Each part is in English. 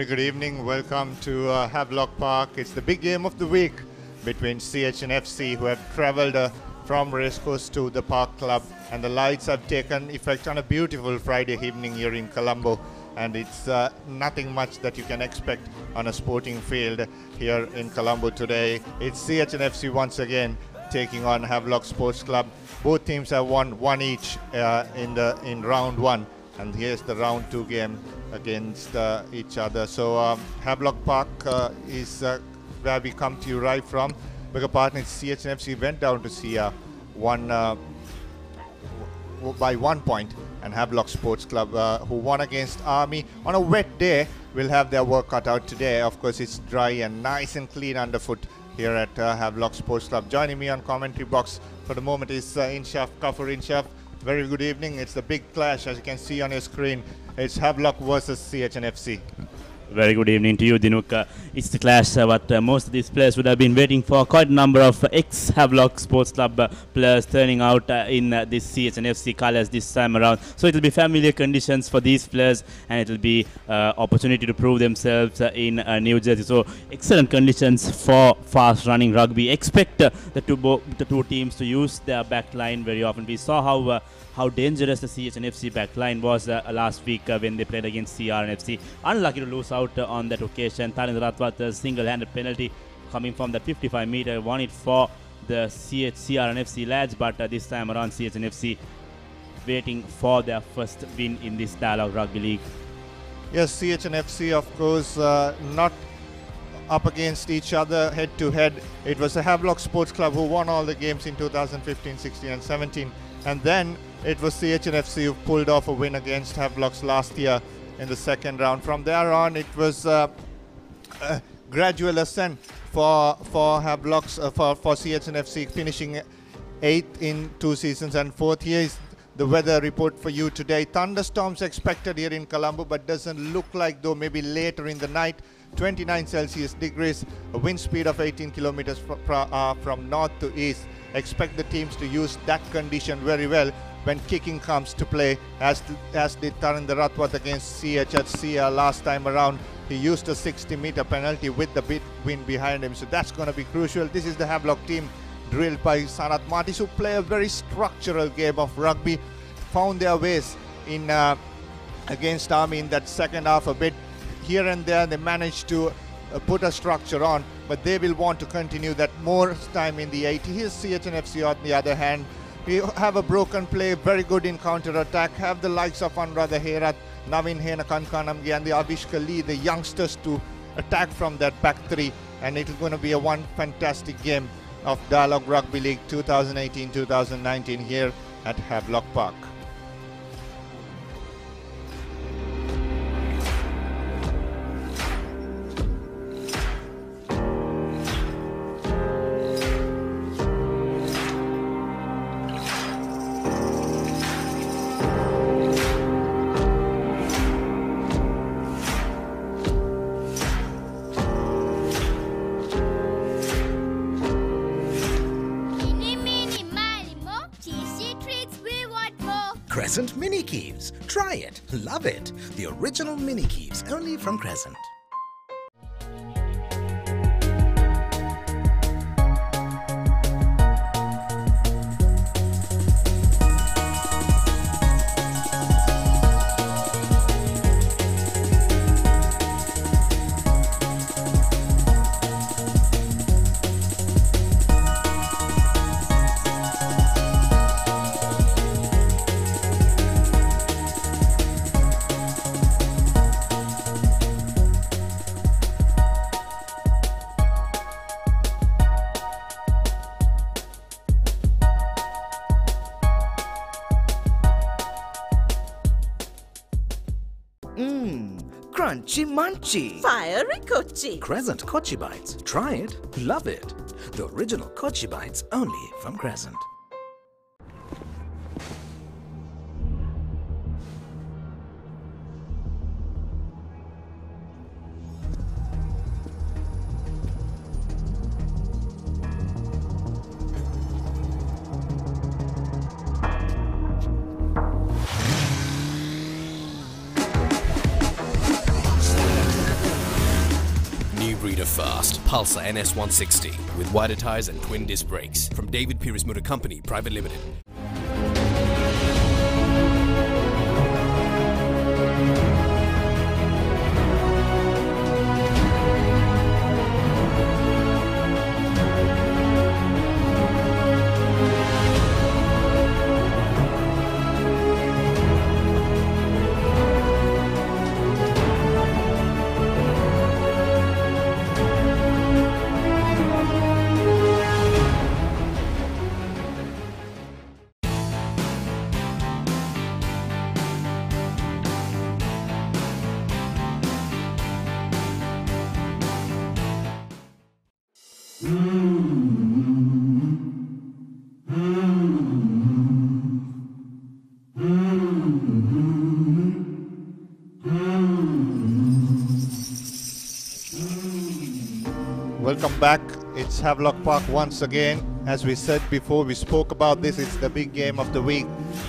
very good evening. Welcome to Havelock Park. It's the big game of the week between CH and FC, who have travelled from Racecourse to the Park Club, and the lights have taken effect on a beautiful Friday evening here in Colombo, and it's nothing much that you can expect on a sporting field here in Colombo today. It's CH and FC once again taking on Havelock Sports Club. Both teams have won one each in round one, and here's the round two game against each other. So Havelock Park is where we come to you right from. Bigger partner CH and FC went down to see won by 1 point, and Havelock Sports Club, who won against Army on a wet day, will have their work cut out today. Of course, it's dry and nice and clean underfoot here at Havelock Sports Club. Joining me on commentary box for the moment is Inshaf Kafur. Inshaf, very good evening. It's the big clash, as you can see on your screen. It's Havelock versus CH and FC. Very good evening to you, Dinuk. It's the clash what most of these players would have been waiting for. Quite a number of ex-Havelock Sports Club players turning out in this CH and FC colours this time around. So it will be familiar conditions for these players, and it will be opportunity to prove themselves in New Jersey. So excellent conditions for fast-running rugby. Expect the two teams to use their back line very often. We saw how dangerous the CH and FC backline was last week when they played against CR and FC. Unlucky to lose out on that occasion. Thalin Ratwat's single-handed penalty coming from the 55-meter won it for the CR and FC lads, but this time around CH and FC waiting for their first win in this Dialogue Rugby League. Yes, CH and FC, of course, not up against each other head-to-head. It was the Havelock Sports Club who won all the games in 2015, 16 and 17, and then it was CH and FC who pulled off a win against Havelocks last year in the second round. From there on, it was a gradual ascent for Havelocks, for CH and FC, finishing 8th in 2 seasons and 4th. Here is the weather report for you today. Thunderstorms expected here in Colombo, but doesn't look like though. Maybe later in the night. 29 Celsius degrees, a wind speed of 18 kilometers from north to east. Expect the teams to use that condition very well when kicking comes to play, as did Taran Ratwat against CHHC last time around. He used a 60-meter penalty with the bit wind behind him, so that's going to be crucial. This is the Havelock team drilled by Sanat Martis, who play a very structural game of rugby, found their ways in against Army in that second half a bit. Here and there they managed to put a structure on, but they will want to continue that more time in the 80. Here's CH and FC on the other hand. We have a broken play, very good in counter-attack, have the likes of Anuradha Herat, Navin Hena Kankanamgi and the Avishka Lee, the youngsters, to attack from that back three, and it's going to be a one fantastic game of Dialogue Rugby League 2018-2019 here at Havelock Park. Crescent Mini Keeves. Try it. Love it. The original Mini Keeves, only from Crescent. Crunchy munchy. Fiery Kochi. Crescent Kochi Bites. Try it. Love it. The original Kochi Bites, only from Crescent. Ultra fast Pulsar NS160 with wider tyres and twin disc brakes from David Pierce Motor Company Private Limited. Welcome back. It's Havelock Park once again. As we said before, we spoke about this. It's the big game of the week.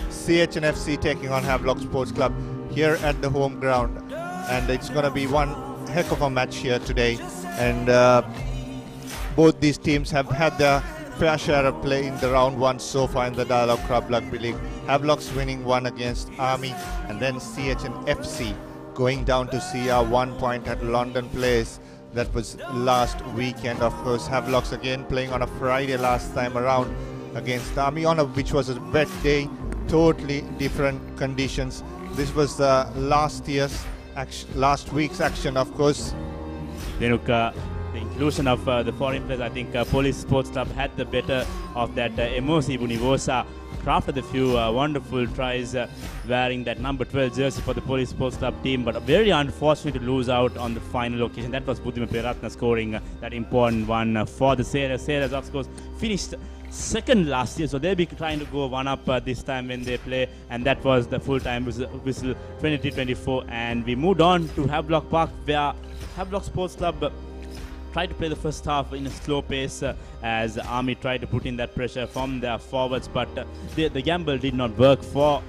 CHNFC taking on Havelock Sports Club here at the home ground. And it's going to be one heck of a match here today. And both these teams have had their fair share of play in the round one so far in the Dialogue Club Rugby League. Havelock's winning one against Army, and then CHNFC going down to CR 1 point at London Place. That was last weekend. Of course, Havelock's again playing on a Friday last time around against Army, which was a wet day, totally different conditions. This was last week's action, of course. The inclusion of the foreign players, I think Police Sports Club had the better of that. Emosi Bunivosa crafted a few wonderful tries wearing that number 12 jersey for the Police Sports Club team, but very unfortunate to lose out on the final occasion. That was Buddhima Peratna scoring that important one for the Sailors. Sailors, of course, finished second last year, so they'll be trying to go one up this time when they play, and that was the full-time whistle 23-24. And we moved on to Havelock Park, where Havelock Sports Club tried to play the first half in a slow pace as Army tried to put in that pressure from their forwards, but the gamble did not work for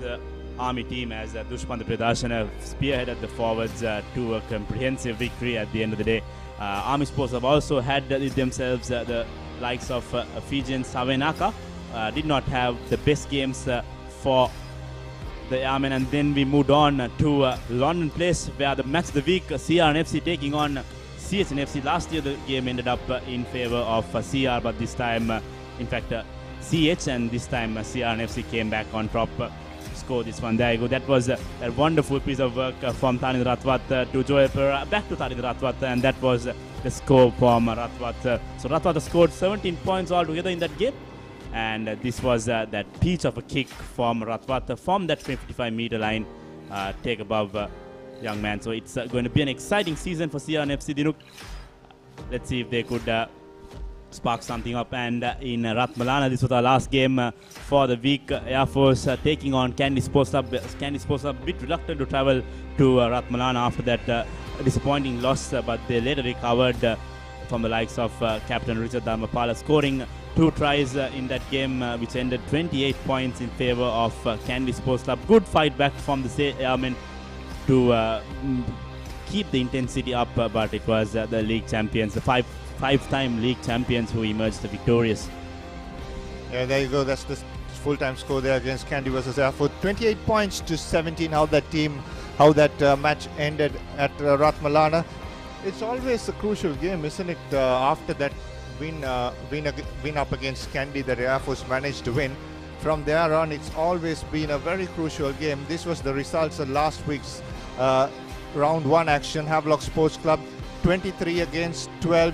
the Army team as Dushpanda Pradarshana spearheaded the forwards to a comprehensive victory at the end of the day. Army Sports have also had themselves the likes of Fijian Savenaka, did not have the best games for the Airmen, and then we moved on to London Place, where the match of the week, CRNFC taking on CHNFC. Last year the game ended up in favor of CR, but this time, in fact, CH, and this time CRNFC came back on top. Score this one. There you go. That was a wonderful piece of work from Tharin Ratwat to Joel Pereira, back to Tharin Ratwat, and that was the score from Ratwat. So Ratwat scored 17 points altogether in that game, and this was that peach of a kick from Ratwat from that 55-meter line, take above young man. So it's going to be an exciting season for CRNFC Dinuk. Let's see if they could spark something up. And in Ratmalana, this was our last game for the week. Air Force taking on Candy Sports Club. Candy Sports Club a bit reluctant to travel to Ratmalana after that disappointing loss, but they later recovered from the likes of Captain Richard Dharmapala, scoring 2 tries in that game, which ended 28 points in favor of Candy Sports Club. Good fight back from the Airmen to keep the intensity up, but it was the league champions, the five-time league champions, who emerged victorious. Yeah, there you go. That's the full-time score there against Candy versus Air Force. 28 points to 17. How that match ended at Ratmalana. It's always a crucial game, isn't it? After that win up against Candy that Air Force managed to win. From there on, it's always been a very crucial game. This was the results of last week's round 1 action. Havelock Sports Club 23 against 12,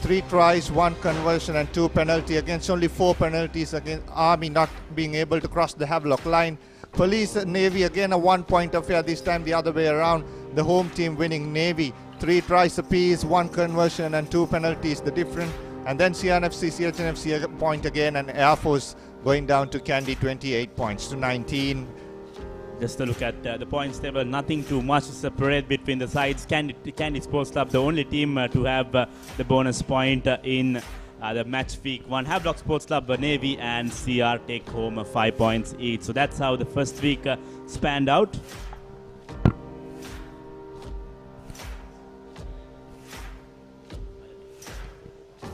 3 tries, 1 conversion and 2 penalty against only 4 penalties against Army not being able to cross the Havelock line. Police Navy again a 1-point affair, this time the other way around. The home team winning. Navy 3 tries apiece, 1 conversion and 2 penalties, the difference. And then CHNFC a point again, and Air Force going down to Candy 28 points to 19. Just to look at the points table, nothing too much to separate between the sides. Candy Sports Club, the only team to have the bonus point in the match week 1. Havelock Sports Club, Navy and CR take home 5 points each. So that's how the first week spanned out.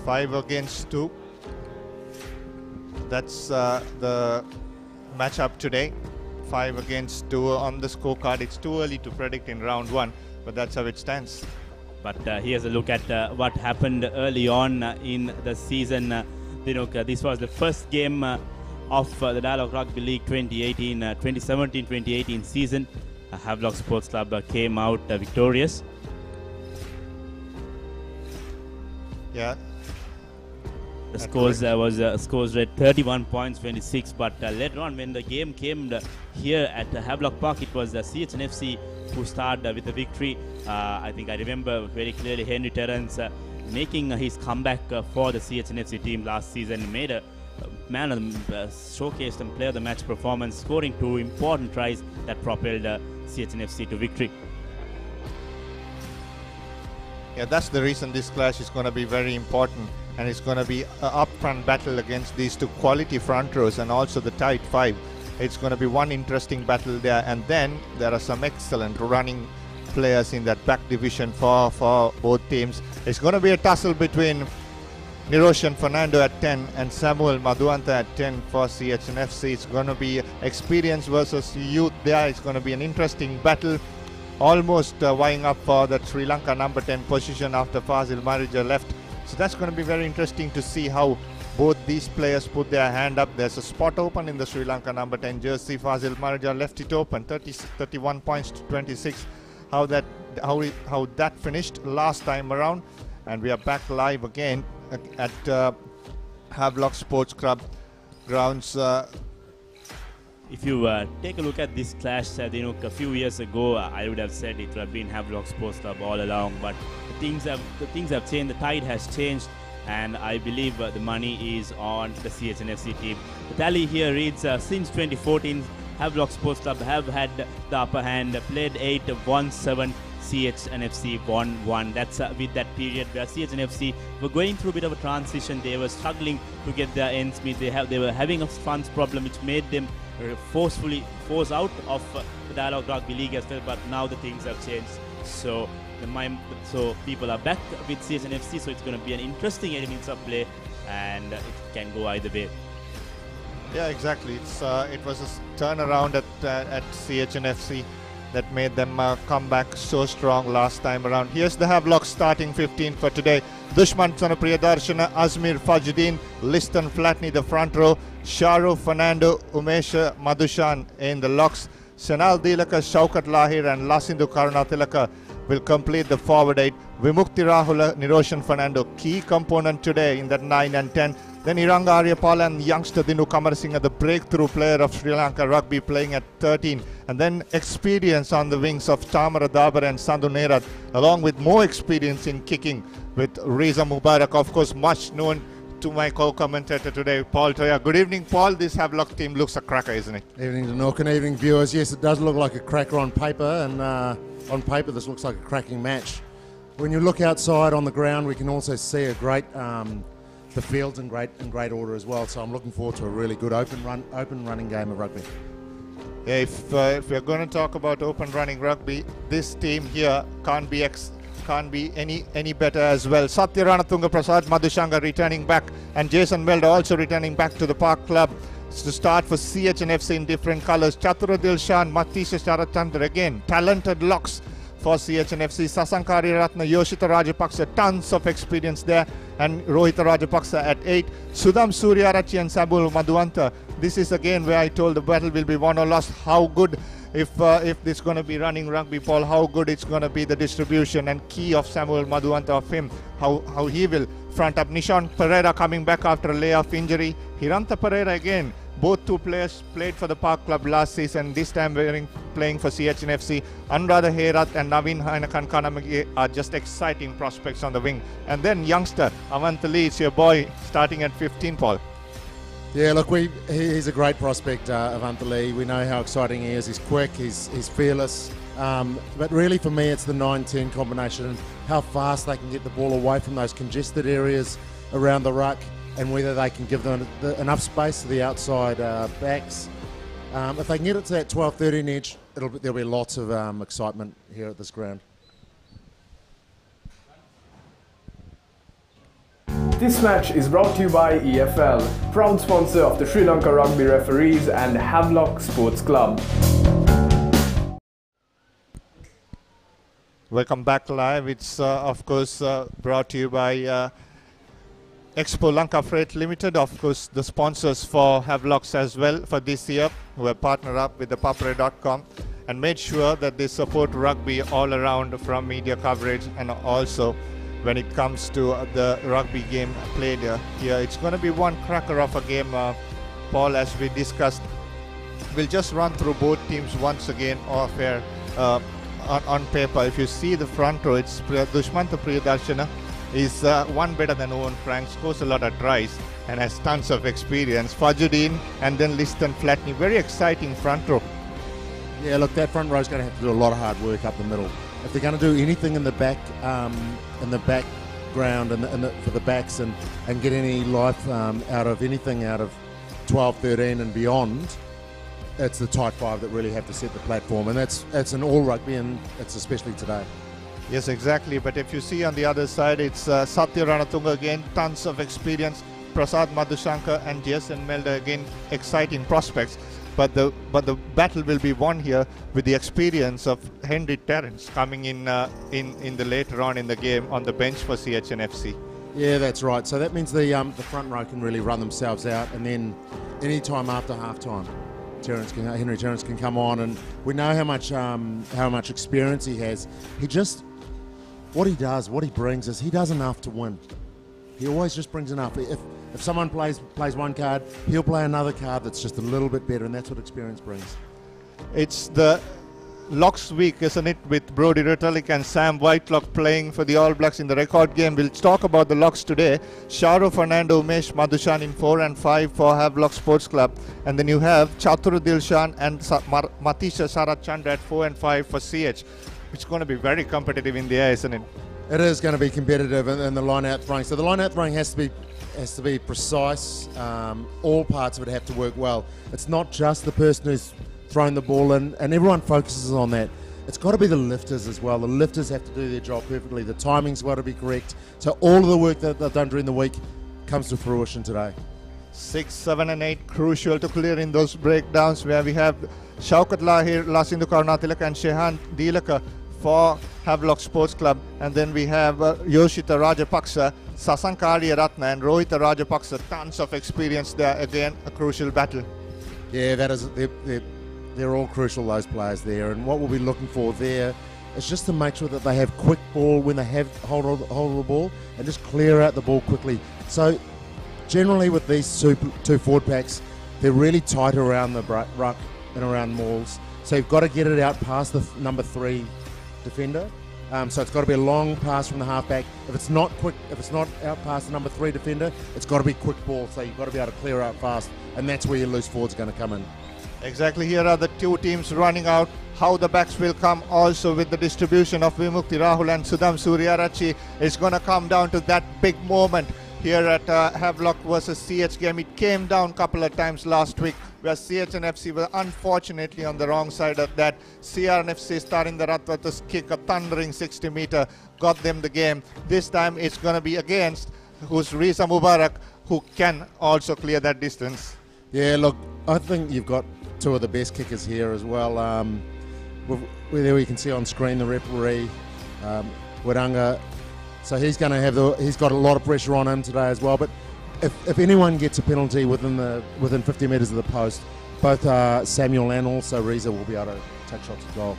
5 against 2. That's the matchup today. 5 against 2 on the scorecard. It's too early to predict in round 1, but that's how it stands. But here's a look at what happened early on in the season. This was the first game of the Dialog Rugby League 2017-2018 season. Havelock Sports Club came out victorious. Yeah. The scores read 31 points, 26. But later on, when the game came here at Havelock Park, it was CHNFC who started with the victory. I think I remember very clearly Henry Terrence making his comeback for the CHNFC team last season. Made a man of showcased and player of the match performance, scoring 2 important tries that propelled CHNFC to victory. Yeah, that's the reason this clash is going to be very important, and it's going to be an upfront battle against these 2 quality front rows and also the tight 5. It's going to be one interesting battle there, and then there are some excellent running players in that back division for both teams. It's going to be a tussle between Niroshan Fernando at 10 and Samuel Madhuanta at 10 for CHNFC. It's going to be experience versus youth there. It's going to be an interesting battle. Almost vying up for that Sri Lanka number 10 position after Fazil Marija left. So that's going to be very interesting to see how both these players put their hand up. There's a spot open in the Sri Lanka number 10 jersey. Fazil Marija left it open, 31 points to 26. How that finished last time around. And we are back live again at Havelock Sports Club grounds. If you take a look at this clash, a few years ago, I would have said it would have been Havelock Sports Club all along. But the things have changed. The tide has changed, and I believe the money is on the CHNFC team. The tally here reads: since 2014, Havelock Sports Club have had the upper hand. Played 8, won 7. CHNFC won 1. That's with that period where CHNFC were going through a bit of a transition. They were struggling to get their ends meet. They were having a funds problem, which made them force out of the Dialog Rugby League as well. But now the things have changed. So people are back with CHNFC. So it's going to be an interesting elements of play, and it can go either way. Yeah, exactly. It was a turnaround at CHNFC that made them come back so strong last time around. Here's the Havelock starting 15 for today. Dushman Priyadarshan, Azmir Fajuddin, Liston Flatney the front row, Sharu Fernando, Umesh Madhushan in the locks, Sanal Dilaka, Shaukat Lahir and Lasindu Karunatilaka will complete the forward 8. Vimukti Rahula, Niroshan Fernando, key component today in that 9 and 10. Then Iranga Aryapala and youngster Dinu Kamarasinghe, the breakthrough player of Sri Lanka rugby, playing at 13. And then experience on the wings of Tamara Dabar and Sandhu Nerath, along with more experience in kicking with Riza Mubarak, of course, much known to my co-commentator today, Paul Toya. Good evening, Paul. This Havelock team looks a cracker, isn't it? Evening to Nook and evening viewers. Yes, it does look like a cracker on paper, and on paper this looks like a cracking match. When you look outside on the ground, we can also see a great the field's in great order as well. So I'm looking forward to a really good open running game of rugby. Yeah, if we're going to talk about open running rugby, this team here can't be any better as well. Satya Ranatunga Prasad Madhushanga returning back, and Jason Welder also returning back to the Park Club to start for CHNFC in different colours. Chatura Dilshan, Matisha Sharatandra, again talented locks for CHNFC. Sasankari Ratna, Yoshita Rajapaksa, tons of experience there, and Rohita Rajapaksa at 8. Sudham Suryarachi and Samuel Madhuanta. This is again where I told the battle will be won or lost. How good, if this is going to be running rugby, Paul, how good it's going to be the distribution and key of Samuel Madhuanta, of him, how he will front up. Nishan Pereira coming back after a layoff injury. Hiranta Pereira again. Both 2 players played for the Park Club last season, this time playing for CHNFC. Anuradha Herath and Naveen Kankanamagi are just exciting prospects on the wing. And then youngster Avantha Lee, it's your boy, starting at 15, Paul. Yeah, look, he's a great prospect, Avantha Lee. We know how exciting he is. He's quick, he's fearless. But really for me it's the 9-10 combination and how fast they can get the ball away from those congested areas around the ruck, and whether they can give them enough space to the outside backs. If they can get it to that 12-13 edge, there'll be lots of excitement here at this ground. This match is brought to you by EFL, proud sponsor of the Sri Lanka Rugby Referees and Havelock Sports Club. Welcome back live. It's of course brought to you by Expo Lanka Freight Limited, of course the sponsors for Havelocks as well for this year, who have partnered up with ThePapare.com and made sure that they support rugby all around, from media coverage and also when it comes to the rugby game played here. It's going to be one cracker of a game, Paul, as we discussed. We'll just run through both teams once again off air. On paper, if you see the front row, it's Dushmanta Priyadarshana is one better than Owen Frank, scores a lot of tries and has tons of experience. Fajuddin and then Liston Flatney, very exciting front row. Yeah, look, that front row is going to have to do a lot of hard work up the middle. If they're going to do anything in the background and for the backs and get any life out of anything out of 12, 13 and beyond, it's the tight five that really have to set the platform, and that's in all rugby, and it's especially today. Yes, exactly. But if you see on the other side, it's Satya Ranatunga again, tons of experience. Prasad Madhushankar and Jason Melder again, exciting prospects. But the battle will be won here with the experience of Henry Terrence coming in the later on in the game on the bench for CHNFC. Yeah, that's right. So that means the front row can really run themselves out, and then any time after half time, Henry Terrence can come on, and we know how much experience he has. What he does, what he brings is he does enough to win. He always just brings enough. If someone plays one card, he'll play another card that's just a little bit better, and that's what experience brings. It's the Locks week, isn't it, with Brodie Retallick and Sam Whitelock playing for the All Blacks in the record game. We'll talk about the Locks today. Sharo Fernando, Umesh Madhushan in 4 and 5 for Havelock Sports Club. And then you have Chatur Dilshan and Matisha Sarat Chandra at 4 and 5 for CH. It's going to be very competitive in the air, isn't it? It is going to be competitive in the line-out throwing. So the line-out throwing has to be precise. All parts of it have to work well. It's not just the person who's thrown the ball in, and everyone focuses on that. It's got to be the lifters as well. The lifters have to do their job perfectly. The timing's got to be correct. So all of the work that they've done during the week comes to fruition today. 6, 7 and 8 crucial to clear in those breakdowns, where we have Shaukat Lahir, Lasindu Karunatilaka and Shehan Dilaka for Havelock Sports Club, and then we have Yoshita Rajapaksa, Sasanka Ariyaratne and Rohita Rajapaksa. Tons of experience there. Again, a crucial battle. Yeah, that is. They're all crucial, those players there, and what we'll be looking for there is just to make sure that they have quick ball when they have hold of the ball, and just clear out the ball quickly. So generally with these two forward packs, they're really tight around the ruck and around mauls, so you've got to get it out past the number 3 defender. So it's got to be a long pass from the halfback. If it's not quick, if it's not out past the number 3 defender, it's got to be quick ball, so you've got to be able to clear out fast, and that's where your loose forwards are going to come in. Exactly. Here are the two teams running out. How the backs will come also with the distribution of Vimukti Rahul and Sudham Suryarachi. It's going to come down to that big moment here at Havelock versus CH game. It came down a couple of times last week where CH and FC were unfortunately on the wrong side of that. CRNFC starting the Ratwatas kick, a thundering 60-meter, got them the game. This time it's going to be against who's Riza Mubarak, who can also clear that distance. Yeah, look, I think you've got two of the best kickers here as well. There we can see on screen the referee, Wiranga. So he's going to have he's got a lot of pressure on him today as well. But if anyone gets a penalty within 50 metres of the post, both Samuel and also Reza will be able to take shots at goal.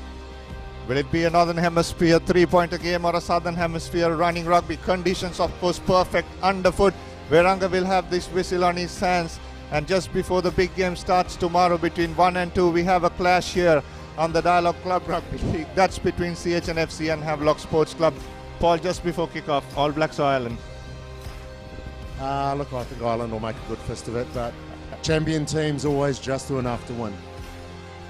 Will it be a Northern Hemisphere three-pointer game or a Southern Hemisphere running rugby? Conditions, of course, perfect underfoot. Wiranga will have this whistle on his hands. And just before the big game starts tomorrow between 1 and 2, we have a clash here on the Dialogue Club Rugby League. That's between CHNFC and Havelock Sports Club. Paul, just before kickoff, All Blacks or Ireland? Look, I think Ireland will make a good fist of it, but champion teams always just do enough to win.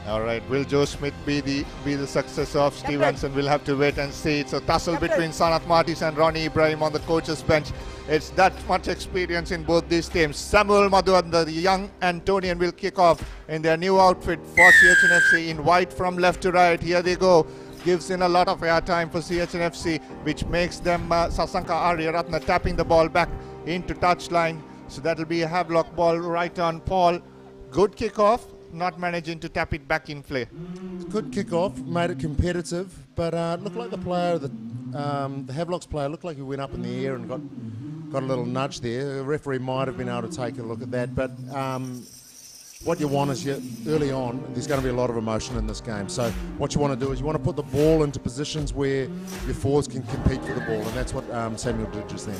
All right, will Joe Smith be the successor of Stevenson? We'll have to wait and see. It's a tussle between Sanath Martis and Ronnie Ibrahim on the coach's bench. It's that much experience in both these teams. Samuel Madhu and the young Antonian will kick off in their new outfit for CHNFC in white from left to right. Here they go. Gives in a lot of airtime for CHNFC, which makes them Sasanka Ariyaratne tapping the ball back into touchline. So that'll be a Havelock ball right on Paul. Good kick-off, not managing to tap it back in play. Good kick-off, made it competitive, but looked like the player, the Havelock's player, looked like he went up in the air and got a little nudge there. The referee might have been able to take a look at that, but what you want is early on, there's going to be a lot of emotion in this game. So what you want to do is you want to put the ball into positions where your forwards can compete for the ball, and that's what Samuel did just then.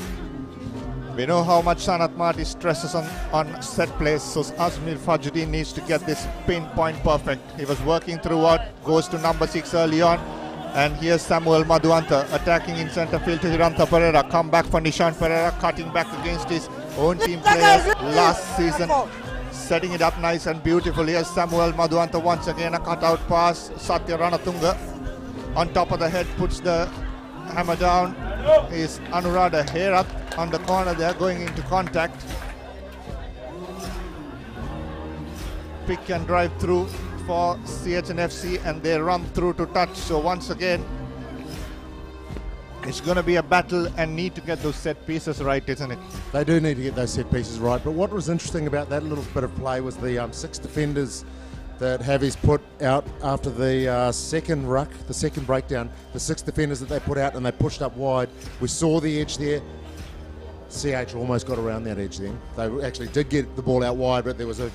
We know how much Sanat Marty stresses on set plays, so Azmir Fajruddin needs to get this pinpoint perfect. He was working throughout, goes to number 6 early on, and here's Samuel Madhuanta attacking in centre field to Hiranta Pereira. Come back for Nishan Pereira, cutting back against his own team players last season. Setting it up nice and beautiful. Here's Samuel Madhuanta once again, a cutout pass. Satya Ranatunga on top of the head, puts the hammer down. Is Anuradha Herath on the corner there, going into contact. Pick and drive through for CHNFC, and they run through to touch. So once again, it's going to be a battle and need to get those set pieces right, isn't it? They do need to get those set pieces right. But what was interesting about that little bit of play was the 6 defenders that Javi's put out after the second ruck, the second breakdown. The 6 defenders that they put out and they pushed up wide. We saw the edge there. CH almost got around that edge then. They actually did get the ball out wide, but there was a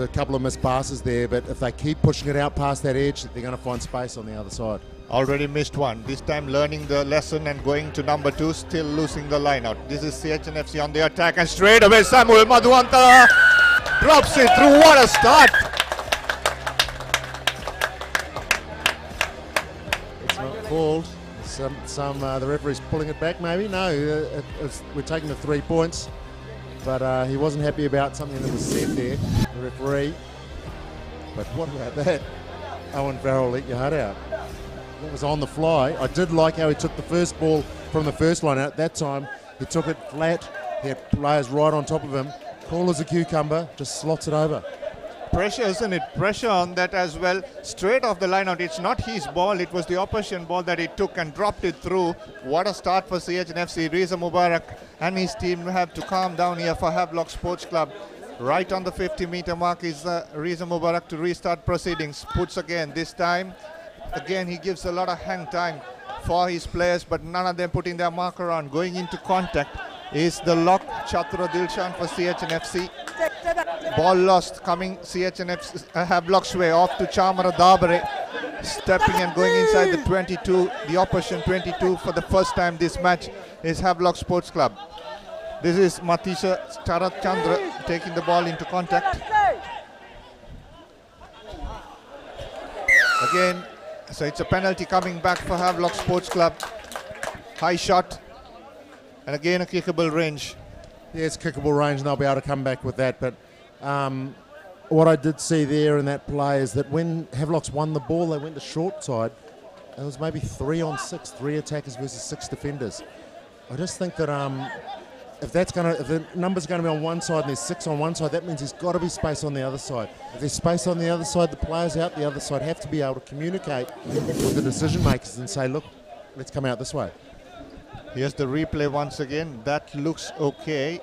couple of missed passes there. But if they keep pushing it out past that edge, they're going to find space on the other side. Already missed one. This time learning the lesson and going to number 2, still losing the line out. This is CHNFC on the attack, and straight away Samuel Madhuanta drops it through. What a start! It's not called. The referee's pulling it back maybe. No, we're taking the 3 points. But he wasn't happy about something that was said there, the referee. But what about that? Owen Farrell let your heart out. That was on the fly. I did like how he took the first ball from the first line out. That time he took it flat. He had players right on top of him. Cool as a cucumber, just slots it over. Pressure, isn't it? Pressure on that as well. Straight off the line out. It's not his ball. It was the opposition ball that he took and dropped it through. What a start for CHNFC. Reza Mubarak and his team have to calm down here for Havelock Sports Club. Right on the 50-meter mark is Reza Mubarak to restart proceedings. Puts again. This time, again, he gives a lot of hang time for his players, but none of them putting their marker on. Going into contact is the lock, Chatura Dilshan for CHNFC. Ball lost, coming CHNFC, Havelock's way, off to Chamara Dabare. Stepping and going inside the 22, the opposition 22 for the first time this match is Havelock Sports Club. This is Matisha Charat Chandra taking the ball into contact. Again, so it's a penalty coming back for Havelock Sports Club. High shot, and again a kickable range. Yeah, it's kickable range, and they'll be able to come back with that. But what I did see there in that play is that when Havelock's won the ball, they went to short side. It was maybe 3 on 6, 3 attackers versus 6 defenders. I just think that if the number's going to be on one side and there's 6 on one side, that means there's got to be space on the other side. If there's space on the other side, the players out the other side have to be able to communicate with the decision makers and say, look, let's come out this way. Here's the replay once again. That looks okay.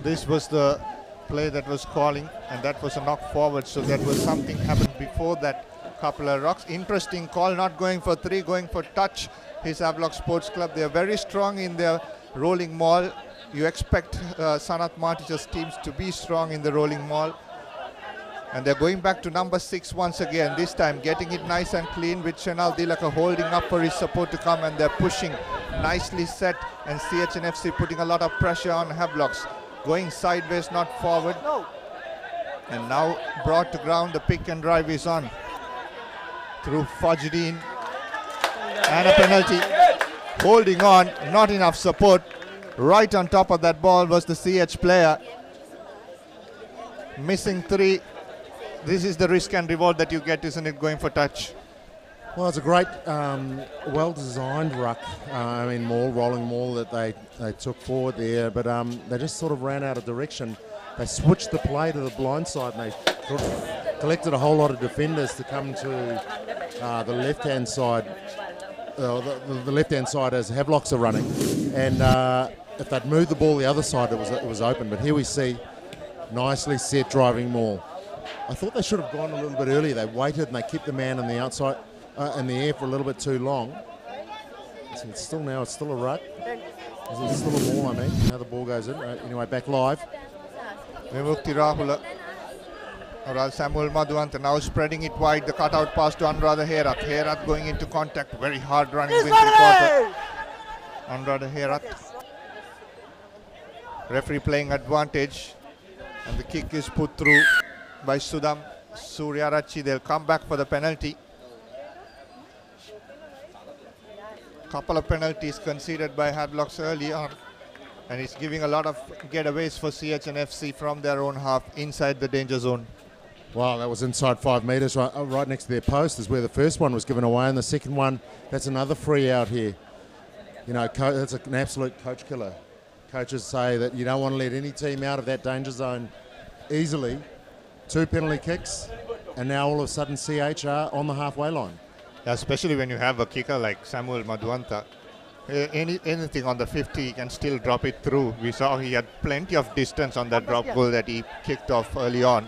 This was the play that was calling, and that was a knock forward, so that was something happened before that. Couple of rocks. Interesting call, not going for 3, going for touch. His Havelock Sports Club, they are very strong in their rolling maul. You expect Sanat Martich's teams to be strong in the rolling maul. And they're going back to number 6 once again, this time getting it nice and clean with Shenal Dilaka holding up for his support to come, and they're pushing nicely set, and CHNFC putting a lot of pressure on Havelocks. Going sideways, not forward. And now brought to ground, the pick and drive is on. Through Fajruddin, and a penalty. Holding on, not enough support. Right on top of that ball was the CH player. Missing 3. This is the risk and reward that you get, isn't it, going for touch? Well, it's a great, well-designed ruck, rolling maul that they took forward there, but they just sort of ran out of direction. They switched the play to the blind side, and they collected a whole lot of defenders to come to the left-hand side. the left-hand side as Havelocks are running, and if they'd moved the ball the other side, it was open. But here we see nicely set driving maul. I thought they should have gone a little bit earlier. They waited and they kept the man on the outside in the air for a little bit too long. So it's still a rut. It's still a maul, I mean. Now the ball goes in. Anyway, back live. Vimukti Rahula. Samuel Madhuanta now spreading it wide. The cutout pass to Anuradha Herath. Herath going into contact. Very hard running with quarter. Anuradha Herath. Referee playing advantage. And the kick is put through by Sudham Suryarachi. They'll come back for the penalty. Couple of penalties conceded by Havelocks early on. And it's giving a lot of getaways for CHNFC from their own half inside the danger zone. Wow, that was inside 5 metres, right next to their post is where the first one was given away, and the second one, that's another free out here. You know, that's an absolute coach killer. Coaches say that you don't want to let any team out of that danger zone easily. 2 penalty kicks, and now all of a sudden CH are on the halfway line. Especially when you have a kicker like Samuel Madhuanta. Anything on the 50, he can still drop it through. We saw he had plenty of distance on that drop goal that he kicked off early on.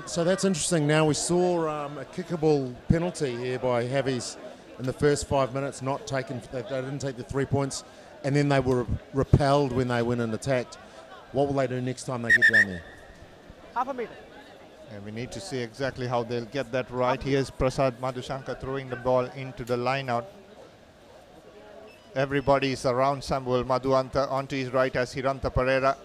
So that's interesting. Now we saw a kickable penalty here by Havies in the first 5 minutes, not taken. They didn't take the 3 points, and then they were repelled when they went and attacked. What will they do next time they get down there? Half a metre. And we need to see exactly how they'll get that right. Here's Prasad Madhushankar throwing the ball into the line out. Everybody is around Samuel Madhuanta. Onto his right has Hiranta Pereira.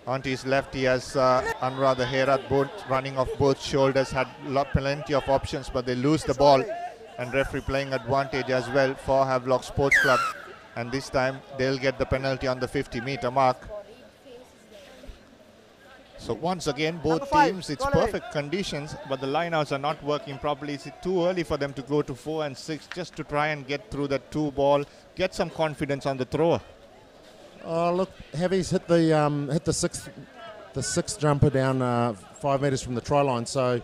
Onto his left he has Anuradha Herath, both running off both shoulders, had plenty of options, but they lose the ball. And referee playing advantage as well for Havelock Sports Club. And this time they'll get the penalty on the 50-meter mark. So once again, both teams, it's perfect conditions, but the lineouts are not working properly. It's too early for them to go to 4 and 6 just to try and get through that 2 ball, get some confidence on the thrower. Oh look, Havies hit the sixth jumper down 5 metres from the try line. So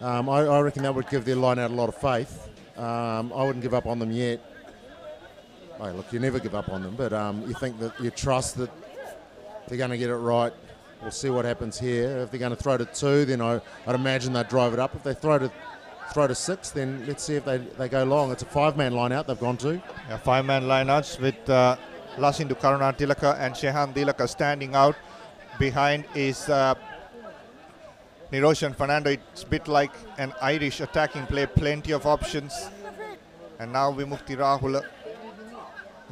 I reckon that would give their line out a lot of faith. I wouldn't give up on them yet. Oh, look, you never give up on them, but you think that you trust that they're going to get it right. We'll see what happens here. If they're going to throw to 2, then I'd imagine they'd drive it up. If they throw to 6, then let's see if they go long. It's a 5-man line out they've gone to. Yeah, 5-man line outs with Lasindu Karuna Tilaka and Shehan Dilaka standing out. Behind is Niroshan Fernando. It's a bit like an Irish attacking play, plenty of options. And now Vimukti Rahula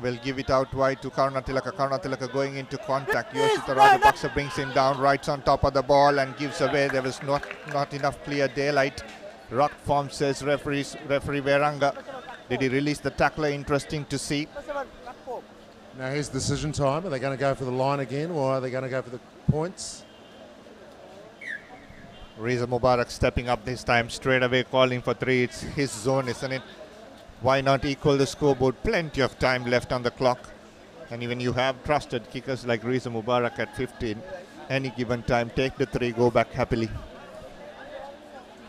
will give it out wide to Karuna Tilaka. Karuna Tilaka going into contact. Yoshita Rajapaksa brings him down, right on top of the ball and gives away. There was not enough clear daylight. Rock form, says referee Veranga. Did he release the tackler? Interesting to see. Now here's decision time. Are they going to go for the line again, or are they going to go for the points? Reza Mubarak stepping up this time, straight away calling for 3. It's his zone, isn't it? Why not equal the scoreboard? Plenty of time left on the clock. And even you have trusted kickers like Reza Mubarak at 15. Any given time, take the 3, go back happily.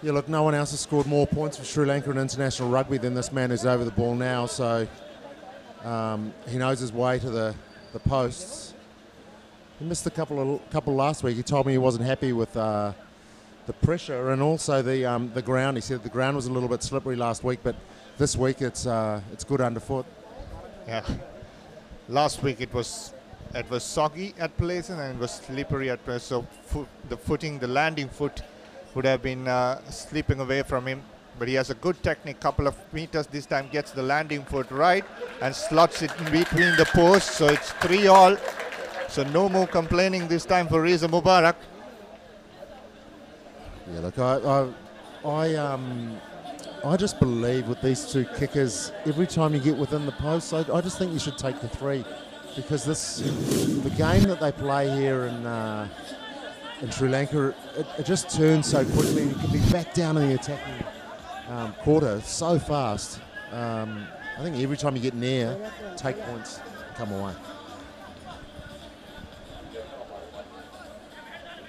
Yeah, look, no one else has scored more points for Sri Lanka in international rugby than this man who's over the ball now. So he knows his way to the posts. He missed a couple last week. He told me he wasn't happy with the pressure and also the ground. He said the ground was a little bit slippery last week, but this week it's good underfoot. Yeah, last week it was soggy at places and it was slippery at places. So the landing foot would have been slipping away from him. But he has a good technique, couple of meters. This time gets the landing foot right and slots it in between the posts. So it's 3-all. So no more complaining this time for Reza Mubarak. Yeah, look, I just believe with these 2 kickers, every time you get within the post, I just think you should take the 3, because the game that they play here in Sri Lanka, it just turns so quickly, and you can be back down in the attacking quarter so fast. I think every time you get near, take points, come away.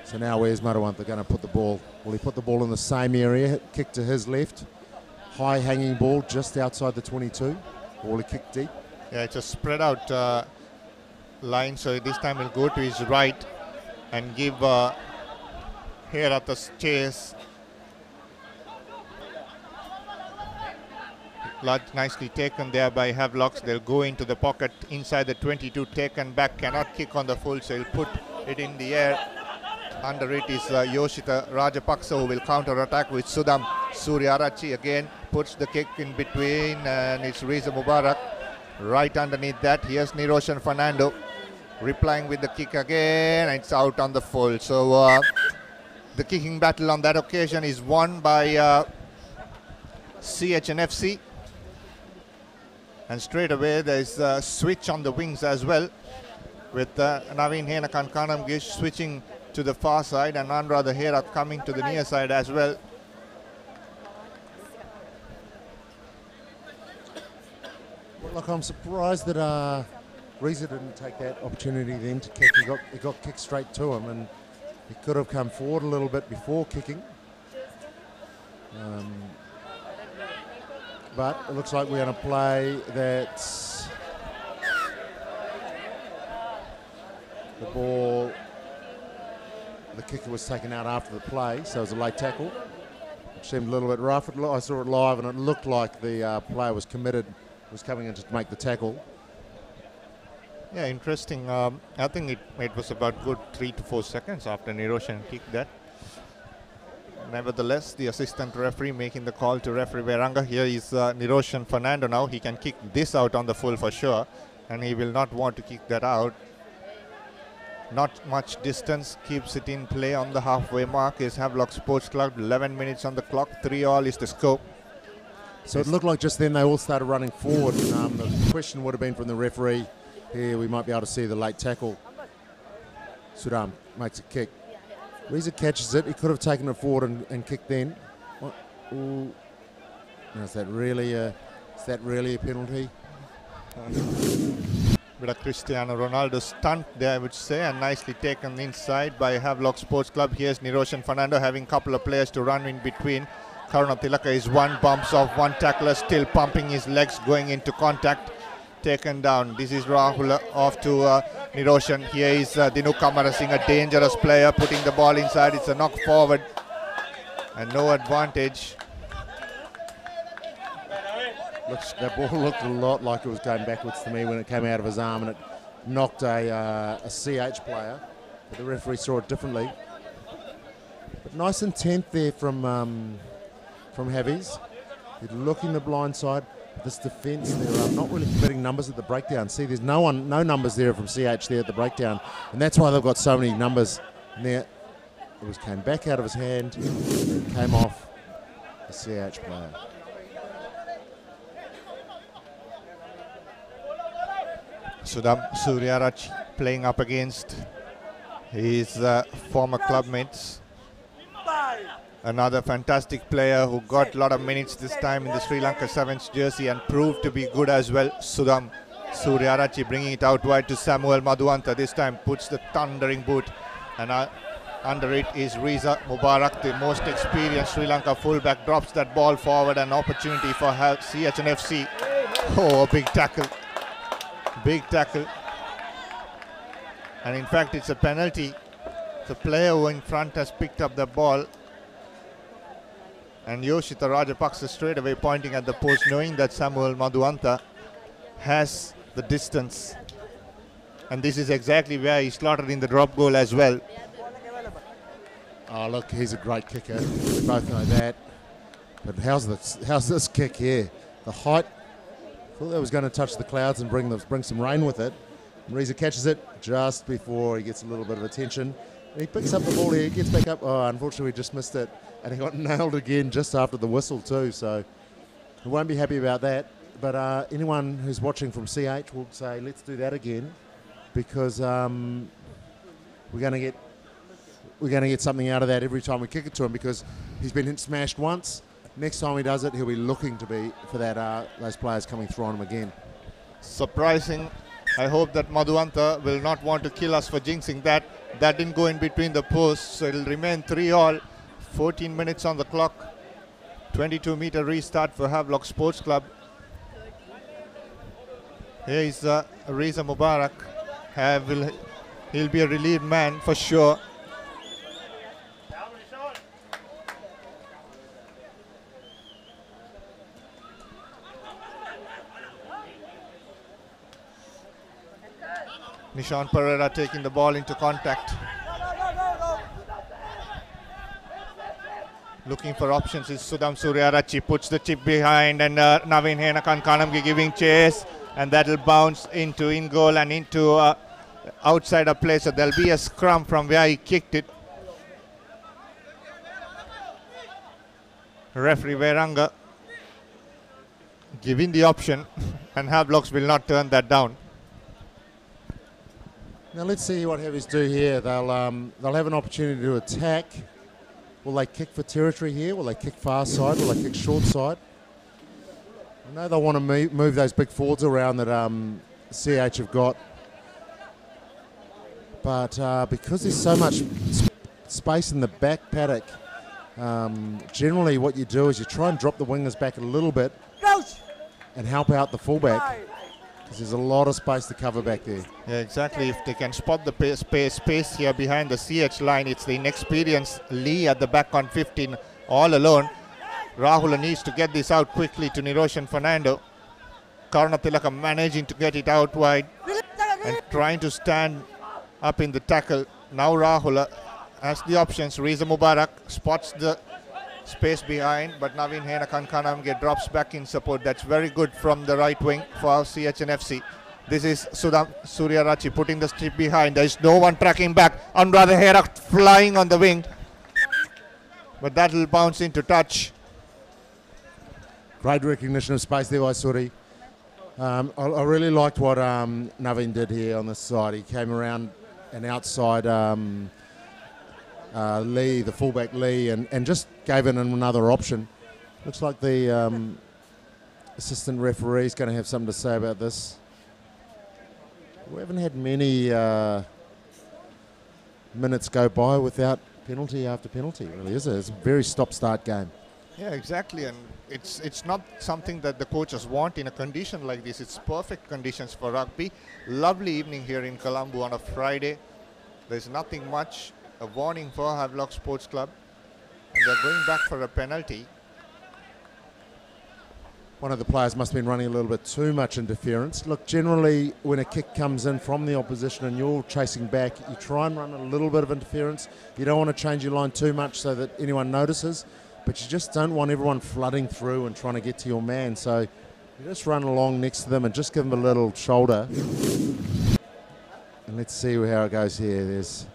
So now where's Marawanta going to put the ball? Will he put the ball in the same area, kick to his left? high hanging ball just outside the 22. Ball he kicked deep. Yeah, it's a spread out line, so this time he'll go to his right and give here at the chase. Nicely taken there by Havelocks. They'll go into the pocket inside the 22, taken back, cannot kick on the full, so he'll put it in the air. Under it is Yoshita Rajapaksa, who will counter attack with Sudham. Suryarachi again puts the kick in between, and it's Riza Mubarak right underneath that. Here's Niroshan Fernando replying with the kick again, and it's out on the full. So the kicking battle on that occasion is won by CHNFC. And straight away there's a switch on the wings as well, with Naveen Henakan Kanamgish switching to the far side and Anurada Herath coming to the near side as well. Well, look, I'm surprised that Reza didn't take that opportunity then to kick. He got kicked straight to him, and he could have come forward a little bit before kicking. But it looks like we're going to play that the ball, the kicker was taken out after the play, so it was a late tackle. It seemed a little bit rough. I saw it live and it looked like the player was committed, was coming in to make the tackle. Yeah, interesting. I think it was about good 3 to 4 seconds after Niroshan kicked that. Nevertheless, the assistant referee making the call to referee Veranga. Here is Niroshan Fernando now. He can kick this out on the full for sure, and he will not want to kick that out. Not much distance, keeps it in play on the halfway mark is Havelock Sports Club. 11 minutes on the clock, 3-all is the score. So it looked like just then they all started running forward. The question would have been from the referee, here we might be able to see the late tackle. Sudham makes a kick. Reza catches it. He could have taken it forward and kicked then. Ooh. Now, is that really a penalty? Bit of Cristiano Ronaldo stunt there, I would say, and nicely taken inside by Havelock Sports Club. Here's Niroshan Fernando having a couple of players to run in between. Karuna Tilaka is one, bumps off one tackler, still pumping his legs, going into contact. Taken down. This is Rahul off to Niroshan. Here is Dinu Kamarasinghe, a dangerous player, putting the ball inside. It's a knock forward and no advantage. That ball looked a lot like it was going backwards to me when it came out of his arm, and it knocked a CH player, but the referee saw it differently. But nice intent there from Havies. He's looking the blind side. This defence, they're not really committing numbers at the breakdown. See, there's no numbers there from CH there at the breakdown, and that's why they've got so many numbers. And there, it came back out of his hand, and came off the CH player. Sudham Suryarach playing up against his former clubmates. Another fantastic player who got a lot of minutes this time in the Sri Lanka Sevens jersey and proved to be good as well. Sudham Suryarachi bringing it out wide to Samuel Madhuanta. This time puts the thundering boot, and under it is Riza Mubarak, the most experienced Sri Lanka fullback, drops that ball forward. An opportunity for CHNFC. Oh, a big tackle. Big tackle. And in fact, it's a penalty. The player who in front has picked up the ball. And Yoshita Rajapaksa straight away pointing at the post, knowing that Samuel Madhuanta has the distance. And this is exactly where he slotted in the drop goal as well. Oh, look, he's a great kicker. We both know that. But how's this kick here? The height. Thought that was going to touch the clouds and bring some rain with it. And Reza catches it just before he gets a little bit of attention. And he picks up the ball here, gets back up. Oh, unfortunately, we just missed it. And he got nailed again just after the whistle too. So we won't be happy about that. But anyone who's watching from CH will say, let's do that again, because we're going to get something out of that every time we kick it to him, because he's been smashed once. Next time he does it, he'll be looking for that those players coming through on him again. Surprising. I hope that Madhuanta will not want to kill us for jinxing that. That didn't go in between the posts, so it'll remain 3-all. 14 minutes on the clock. 22-meter restart for Havelock Sports Club. Here is Reza Mubarak. He'll be a relieved man for sure. Nishan Pereira taking the ball into contact. Looking for options is Sudham Suryarachi, puts the chip behind, and Naveen Henakankanamgi giving chase, and that'll bounce into in goal and into outside of play, so there'll be a scrum from where he kicked it. Referee Veranga giving the option, and Havelocks will not turn that down. Now let's see what Heavies do here. They'll have an opportunity to attack. Will they kick for territory here? Will they kick far side? Will they kick short side? I know they want to move those big forwards around that CH have got. But because there's so much space in the back paddock, generally what you do is you try and drop the wingers back a little bit and help out the fullback, because there's a lot of space to cover back there. Yeah, exactly. If they can spot the space here behind the CH line, it's the inexperienced Lee at the back on 15 all alone. Rahula needs to get this out quickly to Niroshan Fernando. Karunatilaka managing to get it out wide and trying to stand up in the tackle. Now Rahula has the options. Reza Mubarak spots the space behind, but Naveen Henakankanamge drops back in support. That's very good from the right wing for CHNFC. This is Sudham Suryarachi putting the strip behind. There is no one tracking back. Anuradha Hera flying on the wing, but that will bounce into touch. Great recognition of space there by Suri. I really liked what Naveen did here on this side. He came around and outside Lee, the fullback Lee, and just gave in another option. Looks like the assistant referee is going to have something to say about this. We haven't had many minutes go by without penalty after penalty, really, is it? It's a very stop-start game. Yeah, exactly, and it's not something that the coaches want in a condition like this. It's perfect conditions for rugby. Lovely evening here in Colombo on a Friday. There's nothing much. A warning for Havelock Sports Club, and they're going back for a penalty. One of the players must have been running a little bit too much interference. Look, generally when a kick comes in from the opposition and you're chasing back, you try and run a little bit of interference. You don't want to change your line too much so that anyone notices, but you just don't want everyone flooding through and trying to get to your man. So you just run along next to them and just give them a little shoulder. And let's see how it goes here. There's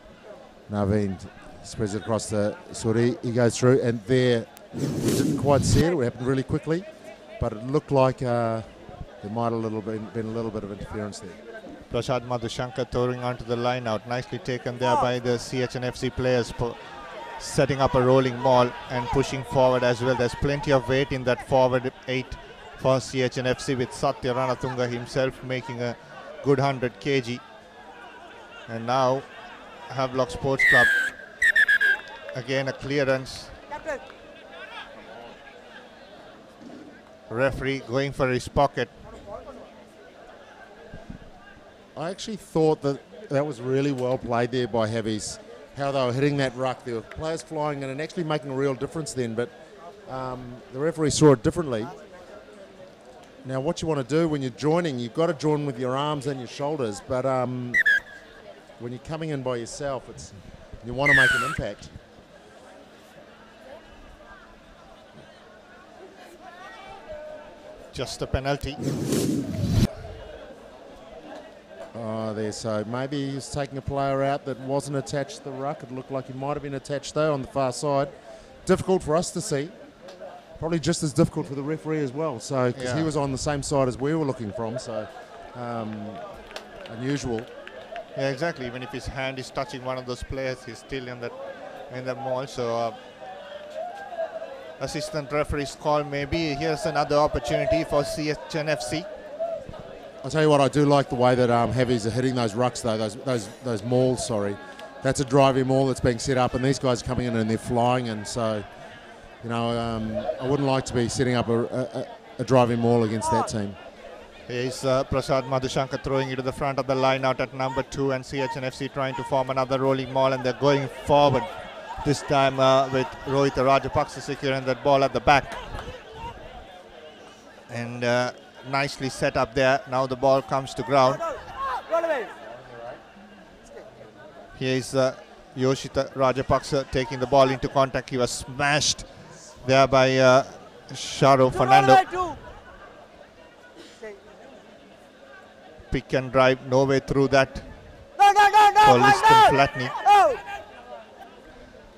Naveen, spreads it across the Suri. He goes through, and there, we didn't quite see it. It happened really quickly, but it looked like there might have been a little bit of interference there. Prashad Madhushankar throwing onto the line out. Nicely taken there by the CHNFC players, setting up a rolling maul and pushing forward as well. There's plenty of weight in that forward 8 for CHNFC, with Satya Ranatunga himself making a good 100 kg. And now Havelock Sports Club, again a clearance. Referee going for his pocket. I actually thought that was really well played there by Heavies, how they were hitting that ruck. There were players flying in and actually making a real difference then, but the referee saw it differently. Now what you want to do when you're joining, you've got to join with your arms and your shoulders, but when you're coming in by yourself, you want to make an impact. Just a penalty. Oh, there, so maybe he's taking a player out that wasn't attached to the ruck. It looked like he might have been attached though on the far side. Difficult for us to see. Probably just as difficult for the referee as well. So, because he was on the same side as we were looking from, so unusual. Yeah, exactly. Even if his hand is touching one of those players, he's still in the maul. So assistant referee's call. Maybe here's another opportunity for CHNFC. I'll tell you what, I do like the way that Heavies are hitting those rucks though, those mauls, sorry. That's a driving maul that's being set up, and these guys are coming in and they're flying, and so You know, I wouldn't like to be setting up a driving maul against that team. Here's Prasad Madhushankar throwing it to the front of the line out at number 2, and CHNFC trying to form another rolling maul, and they're going forward. This time with Rohit Rajapaksa securing that ball at the back. And nicely set up there. Now the ball comes to ground. Here's Yoshita Rajapaksa taking the ball into contact. He was smashed there by Sharo Fernando. Pick and drive, no way through that for Liston Flatney.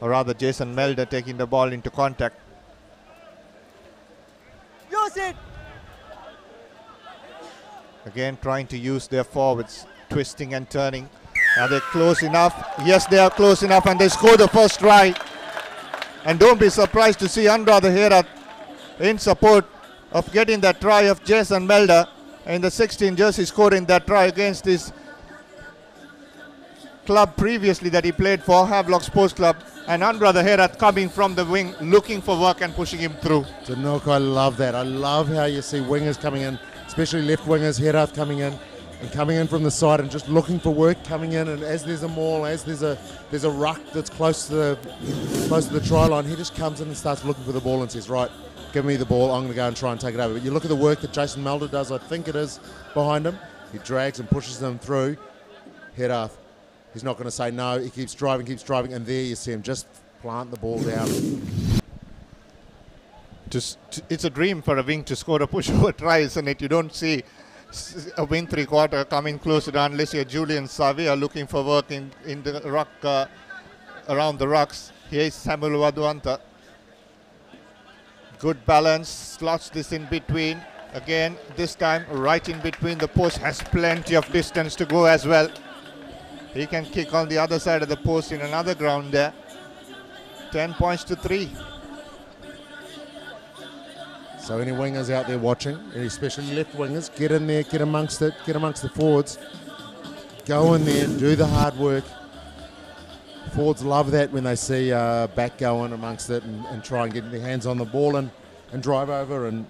Or rather Jason Melder taking the ball into contact. Use it. Again trying to use their forwards, twisting and turning. Are they close enough? Yes, they are close enough, and they score the first try. And don't be surprised to see Anuradha Herath in support of getting that try of Jason Melder in the 16 jersey, scoring that try against his club previously that he played for, Havelock Sports Club. And Anuradha Herath coming from the wing, looking for work and pushing him through. Dinook, I love that. I love how you see wingers coming in, especially left wingers, Herath coming in. And coming in from the side and just looking for work, coming in, and as there's a maul, as there's a ruck that's close to the try line, he just comes in and starts looking for the ball and says, right, give me the ball, I'm going to go and try and take it over. But you look at the work that Jason Melder does, I think it is, behind him. He drags and pushes them through. Herath, he's not going to say no, he keeps driving, and there you see him just plant the ball down. It's a dream for a wing to score a pushover try, isn't it? You don't see a wing three-quarter coming closer unless you're Julian Savia looking for work in the ruck, around the rucks. Here's Samuel Wadwanta. Good balance, slots this in between. Again, this time right in between the post, has plenty of distance to go as well. He can kick on the other side of the post in another ground there. 10 points to 3. So any wingers out there watching, especially left wingers, get in there, get amongst it, get amongst the forwards. Go in there, do the hard work. Forwards love that when they see back going amongst it and try and get their hands on the ball and drive over and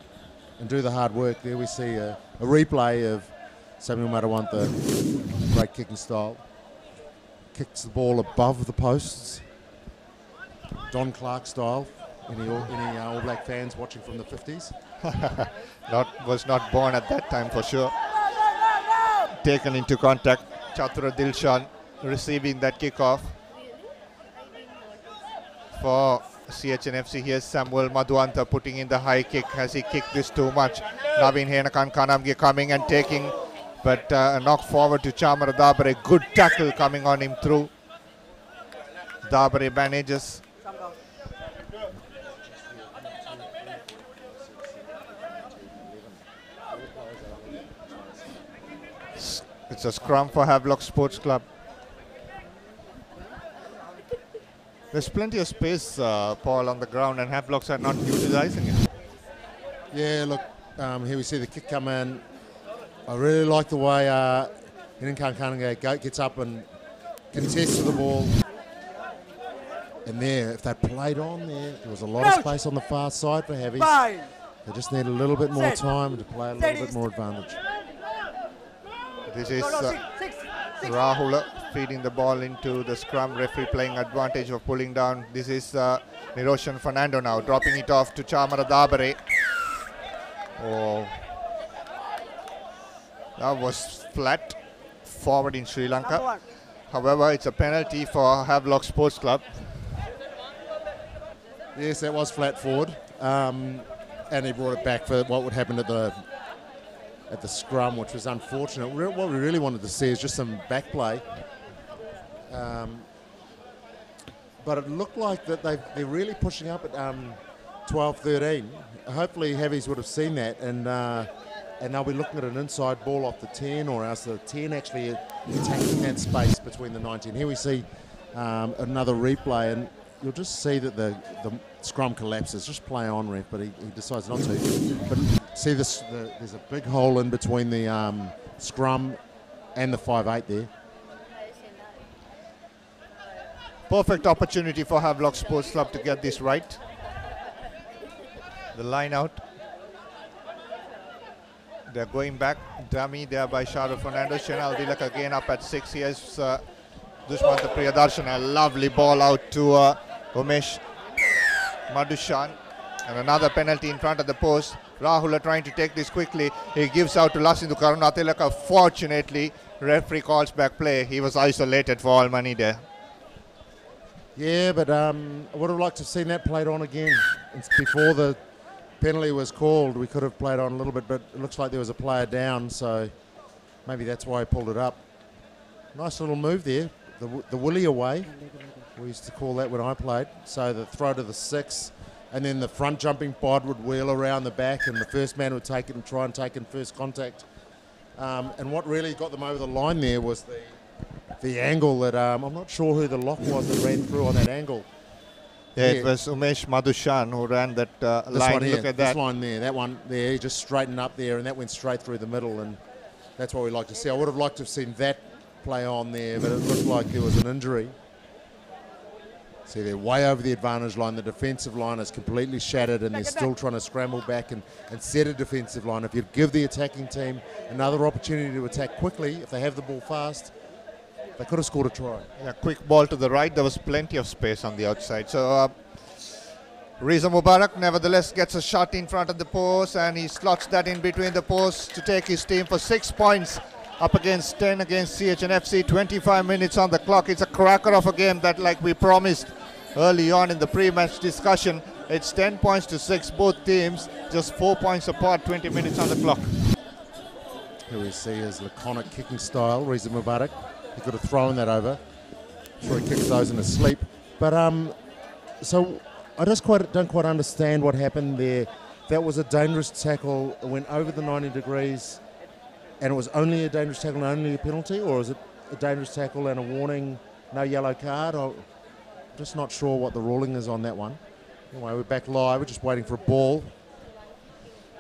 do the hard work. There we see a replay of Samuel Marawanta, great kicking style. Kicks the ball above the posts. Don Clark style. Any All Black fans watching from the 50s? Was not born at that time for sure. Taken into contact. Chatura Dilshan receiving that kickoff for CHNFC. Here's Samuel Madhuanta putting in the high kick. Has he kicked this too much? Naveen Henakan Kanamge coming and taking, but a knock forward to Chamara Dabare. Good tackle coming on him through. Dabare manages. It's a scrum for Havelock Sports Club. There's plenty of space, Paul, on the ground, and Havelocks are not utilizing it. Yeah, look, here we see the kick come in. I really like the way Henakan Kanamge gets up and contests to the ball. And there, if they played on there was a lot of space on the far side for Heavies. They just need a little bit more time to play a little bit more advantage. This is Rahul feeding the ball into the scrum. Referee playing advantage of pulling down. This is Niroshan Fernando now, dropping it off to Chamara Dabare. Oh, that was flat forward in Sri Lanka. However, it's a penalty for Havelock Sports Club. Yes, that was flat forward. And he brought it back for what would happen at the scrum, which was unfortunate. What we really wanted to see is just some back play. But it looked like that they're really pushing up at 12-13. Hopefully Heavies would have seen that, and they'll be looking at an inside ball off the 10, or else the 10 actually attacking that space between the 19. Here we see another replay, and you'll just see that the scrum collapses. Just play on, ref, but he decides not to. But see this, there's a big hole in between the scrum and the 5'8" there. Perfect opportunity for Havelock Sports Club to get this right. The line out. They're going back. Dummy there by Shahrukh Fernando. Shenal Dilak again up at 6. Here's Dushmanta Priyadarshan. A lovely ball out to Umesh Madhushan. And another penalty in front of the post. Rahul trying to take this quickly. He gives out to Lasindu Karunatilaka. Fortunately, referee calls back play. He was isolated for all money there. Yeah, but I would have liked to have seen that played on again. It's before the penalty was called, we could have played on a little bit, but it looks like there was a player down, so maybe that's why he pulled it up. Nice little move there. The willy away, we used to call that when I played. So the throw to the 6, and then the front jumping bod would wheel around the back, and the first man would take it and try and take in first contact. And what really got them over the line there was the angle that I'm not sure who the lock was that ran through on that angle. Yeah, it was Umesh Madhushan who ran that line. Look at that. This line there, that one there, he just straightened up there, and that went straight through the middle, and that's what we like to see. I would have liked to have seen that play on there, but it looked like there was an injury. See, they're way over the advantage line. The defensive line is completely shattered, and they're still trying to scramble back and set a defensive line. If you give the attacking team another opportunity to attack quickly, if they have the ball fast, they could have scored a try. Yeah, quick ball to the right. There was plenty of space on the outside. So Riza Mubarak nevertheless gets a shot in front of the post, and he slots that in between the posts to take his team for 6 points up against 10 against CHNFC. 25 minutes on the clock. It's a cracker of a game that, like we promised early on in the pre-match discussion, it's 10 points to 6, both teams just 4 points apart, 20 minutes on the clock. Here we see his laconic kicking style, Riza Mubarak. He could have thrown that over. I'm sure he kicks those in his sleep. But so I just don't quite understand what happened there. That was a dangerous tackle. It went over the 90 degrees, and it was only a dangerous tackle and only a penalty, or is it a dangerous tackle and a warning, no yellow card? I'm just not sure what the ruling is on that one. Anyway, we're back live. We're just waiting for a ball.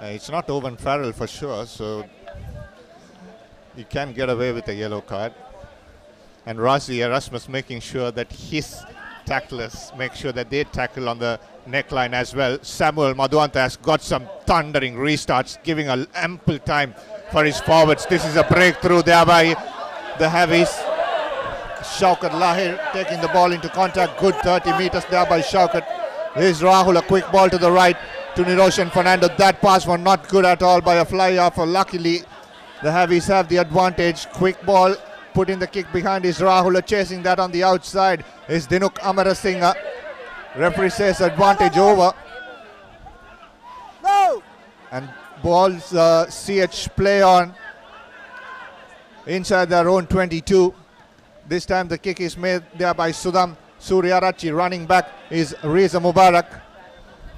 It's not Owen Farrell for sure, so you can get away with a yellow card. And Razi Erasmus making sure that his tacklers make sure that they tackle on the neckline as well. Samuel Madhuanta has got some thundering restarts, giving an ample time for his forwards. This is a breakthrough there by the Havis. Shaukat Lahir taking the ball into contact. Good 30 meters there by Shaukat. Here's Rahul, a quick ball to the right to Niroshan Fernando. That pass was not good at all by a fly-off. Luckily, the Havis have the advantage. Quick ball. Putting the kick behind is Rahul, chasing that on the outside is Dinuk Amarasinghe. Referee says advantage over. No! And balls CH play on inside their own 22. This time the kick is made there by Sudham Suryarachi. Running back is Riza Mubarak,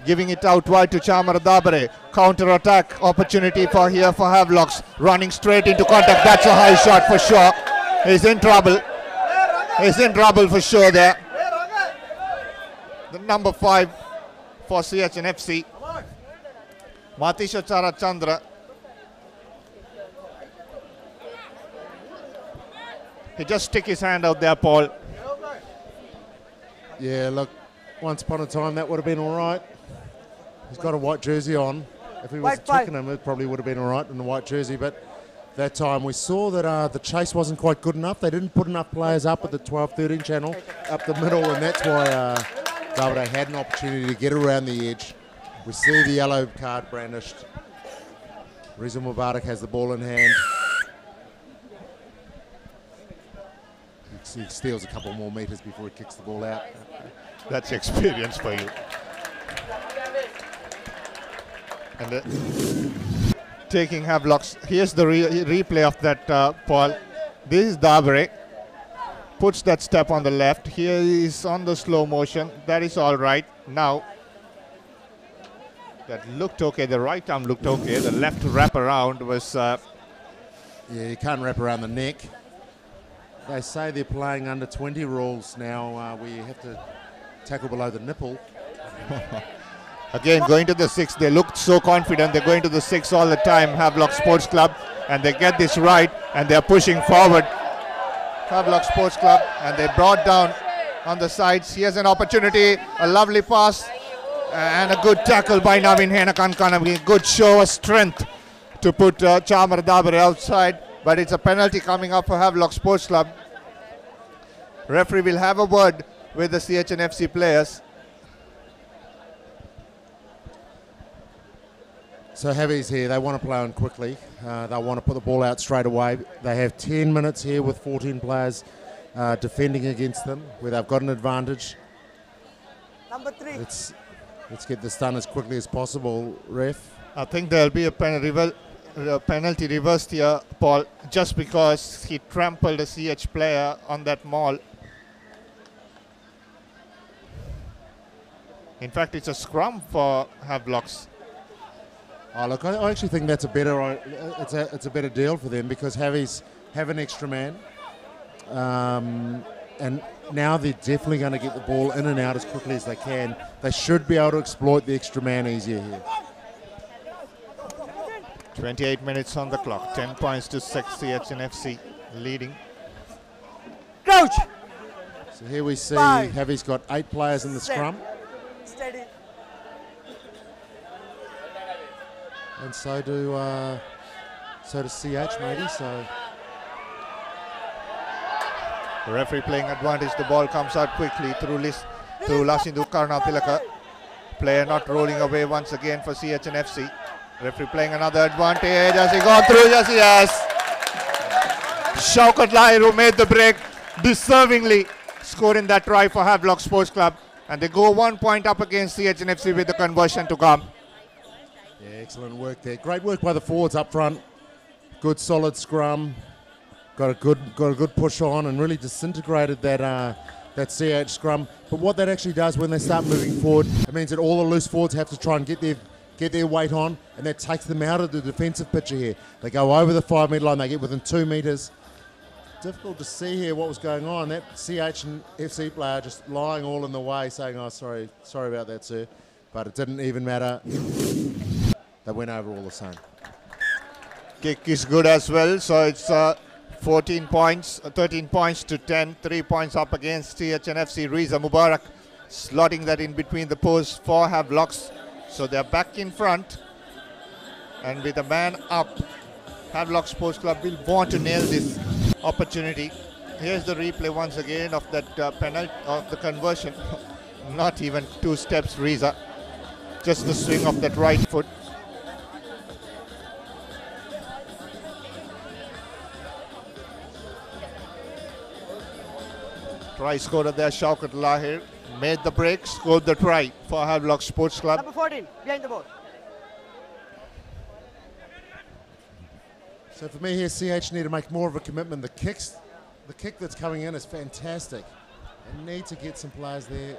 giving it out wide to Chamara Dabare. Counter attack opportunity for Havelocks. Running straight into contact. That's a high shot for sure. He's in trouble. He's in trouble for sure there. The number 5 for CHNFC, Matisha Charachandra. He just stick his hand out there, Paul. Yeah, look, once upon a time that would have been all right. He's got a white jersey on. If he was Twickenham, it probably would have been all right in the white jersey, but that time we saw that the chase wasn't quite good enough. They didn't put enough players up at the 12-13 channel, up the middle, and that's why Davide had an opportunity to get around the edge. We see the yellow card brandished. Riza Mubarak has the ball in hand. He steals a couple more metres before he kicks the ball out. That's experience for you. And taking Havelocks. Here's the replay of that, Paul. This is Dabare. Puts that step on the left. Here is on the slow motion. That is all right. Now, that looked okay. The right arm looked okay. The left wrap around was... yeah, you can't wrap around the neck. They say they're playing under 20 rules now where you have to tackle below the nipple. Again, going to the 6, they looked so confident. They're going to the 6 all the time, Havelock Sports Club, and they get this right, and they're pushing forward. Havelock Sports Club, and they brought down on the sides. Here's an opportunity, a lovely pass, And a good tackle by Navin Henakankanam. Good show of strength to put Chamar Dabare outside. But it's a penalty coming up for Havelock Sports Club. Referee will have a word with the CHNFC players. So Heavy's here, they want to play on quickly. They want to put the ball out straight away. They have 10 minutes here with 14 players defending against them, where they've got an advantage. Number 3. Let's get this done as quickly as possible, ref. I think there'll be a penalty reversed here, Paul, just because he trampled a CH player on that maul. In fact, it's a scrum for Havelocks. Oh, look, I actually think that's a better. It's a better deal for them because Havies have an extra man, and now they're definitely going to get the ball in and out as quickly as they can. They should be able to exploit the extra man easier here. 28 minutes on the clock. 10 points to 6. CHNFC leading. Crouch. So here we see 5, Havies got 8 players in the scrum, Steady. and so do CH maybe. So. The referee playing advantage. The ball comes out quickly through Lasindu Karnapilaka. Player not rolling away once again for CHNFC. Referee playing another advantage. Has he gone through? Yes, he has. Shaukat Lahiru made the break deservingly, scoring that try for Havelock Sports Club. And they go 1 point up against CHNFC with the conversion to come. Yeah, excellent work there. Great work by the forwards up front. Good solid scrum. Got a good push on and really disintegrated that CH scrum. But what that actually does when they start moving forward, it means that all the loose forwards have to try and get their weight on, and that takes them out of the defensive picture here. They go over the 5 metre line, they get within 2 metres. Difficult to see here what was going on. That CH and FC player just lying all in the way, saying, "Oh, sorry about that, sir." But it didn't even matter. They went over all the same. Kick is good as well, so it's 14 points, 13 points to 10, 3 points up against CHNFC. Riza Mubarak slotting that in between the posts for Havelocks. So they're back in front, and with a man up, Havelock Sports Club will want to nail this opportunity. Here's the replay once again of that penalty, of the conversion. Not even 2 steps, Riza. Just the swing of that right foot. Try scorer there, Shaukat Lahir. Made the break, scored the try for Havelock Sports Club. Number 14, behind the ball. So for me here, CH need to make more of a commitment. The kick that's coming in is fantastic. They need to get some players there.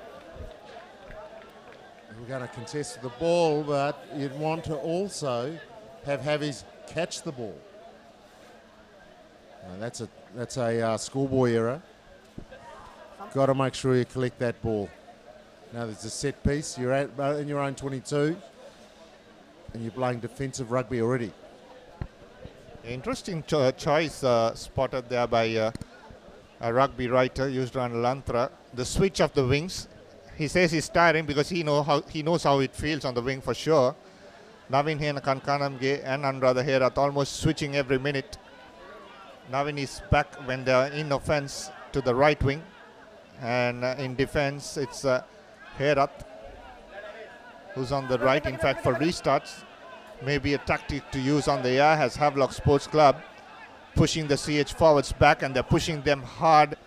We're going to contest the ball, but you'd want to also have Havies catch the ball. That's a schoolboy error. Got to make sure you collect that ball. Now there's a set piece. You're in your own 22, and you're playing defensive rugby already. Interesting choice spotted there by a rugby writer, used on Lantra. The switch of the wings. He says he's tiring because he knows how it feels on the wing for sure. Navin Henakankanamge and Anuradha Herath almost switching every minute. Navin is back when they're in offense to the right wing. And in defense, it's Herath who's on the right. In fact, for restarts, maybe a tactic to use on the air has Havelock Sports Club pushing the CH forwards back, and they're pushing them hard.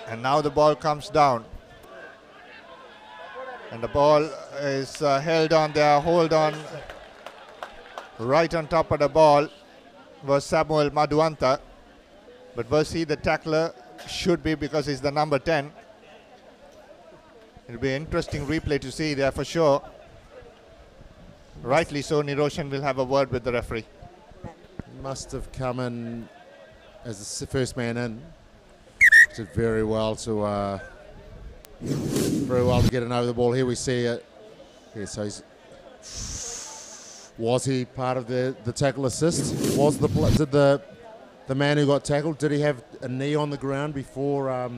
And now the ball comes down. And the ball is held on there, hold on. Right on top of the ball was Samuel Madhuanta. But was he the tackler? Should be, because he's the number 10. It'll be an interesting replay to see there for sure. Rightly so, Niroshan will have a word with the referee. Must have come in as the first man in. Did very well to get it over the ball. Here we see it. Yeah, so was he part of the tackle assist? Did the man who got tackled, did he have a knee on the ground before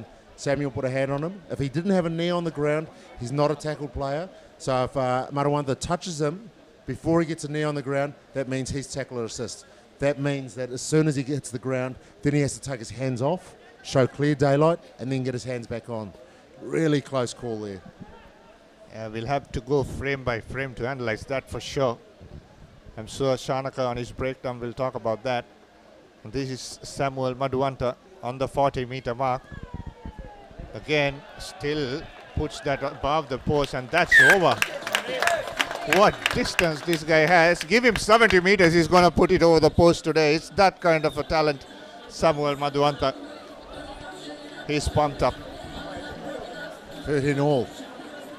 Samuel put a hand on him. If he didn't have a knee on the ground, he's not a tackled player. So if Marawanta touches him before he gets a knee on the ground, that means he's tackle or assist. That means that as soon as he hits the ground, then he has to take his hands off, show clear daylight, and then get his hands back on. Really close call there. We'll have to go frame by frame to analyze that for sure. I'm sure Shanaka on his breakdown will talk about that. And this is Samuel Maduanta on the 40-meter mark. Again, still puts that above the post, and that's over. What distance this guy has. Give him 70 meters, he's going to put it over the post today. It's that kind of a talent, Samuel Maduanta. He's pumped up. 13 all.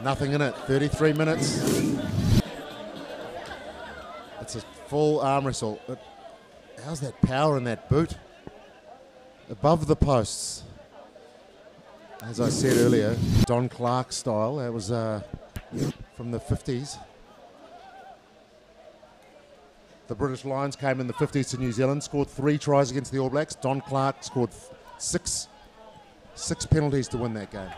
Nothing in it. 33 minutes. It's a full arm wrestle. How's that power in that boot? Above the posts. As I said earlier, Don Clark style. That was from the 50s. The British Lions came in the 50s to New Zealand, scored 3 tries against the All Blacks. Don Clark scored six penalties to win that game.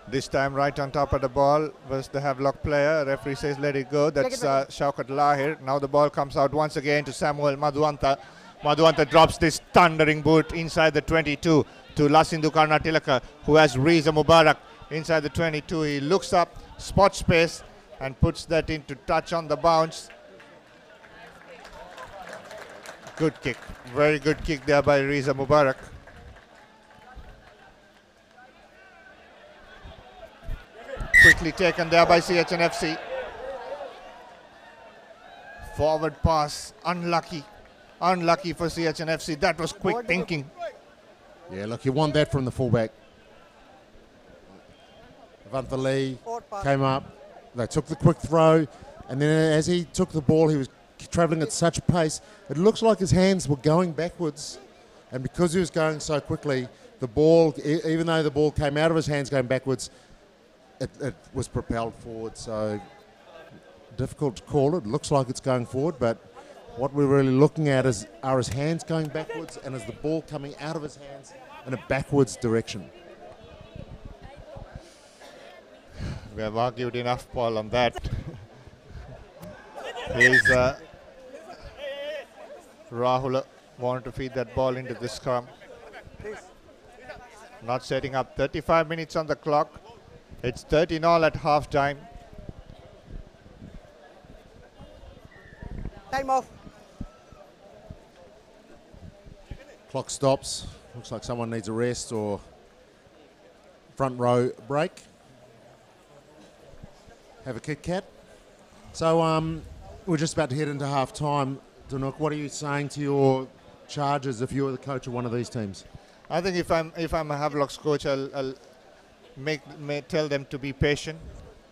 This time right on top of the ball was the Havelock player. Referee says let it go. That's Shaukat Lahir. Now the ball comes out once again to Samuel Maduanta. Maduanta drops this thundering boot inside the 22 to Lasindu Karnatilaka, who has Reza Mubarak inside the 22. He looks up, spots space, and puts that into touch on the bounce. Good kick. Very good kick there by Reza Mubarak. Quickly taken there by CHNFC. Forward pass, unlucky. Unlucky for CHNFC. That was quick thinking. Yeah, look, you want that from the fullback. Vanthali came up. They took the quick throw, and then as he took the ball, he was travelling at such a pace. It looks like his hands were going backwards, and because he was going so quickly, the ball, even though the ball came out of his hands going backwards, it was propelled forward. So difficult to call it. It looks like it's going forward, but what we're really looking at are his hands going backwards and is the ball coming out of his hands in a backwards direction. We have argued enough, Paul, on that. He's Rahul wanted to feed that ball into the scrum. Not setting up. 35 minutes on the clock. It's 13-all at half time. Time off. Clock stops. Looks like someone needs a rest or front row break. Have a Kit Kat. So we're just about to head into half time. Danuk, what are you saying to your charges if you were the coach of one of these teams? I think if I'm a Havelock's coach, I'll tell them to be patient,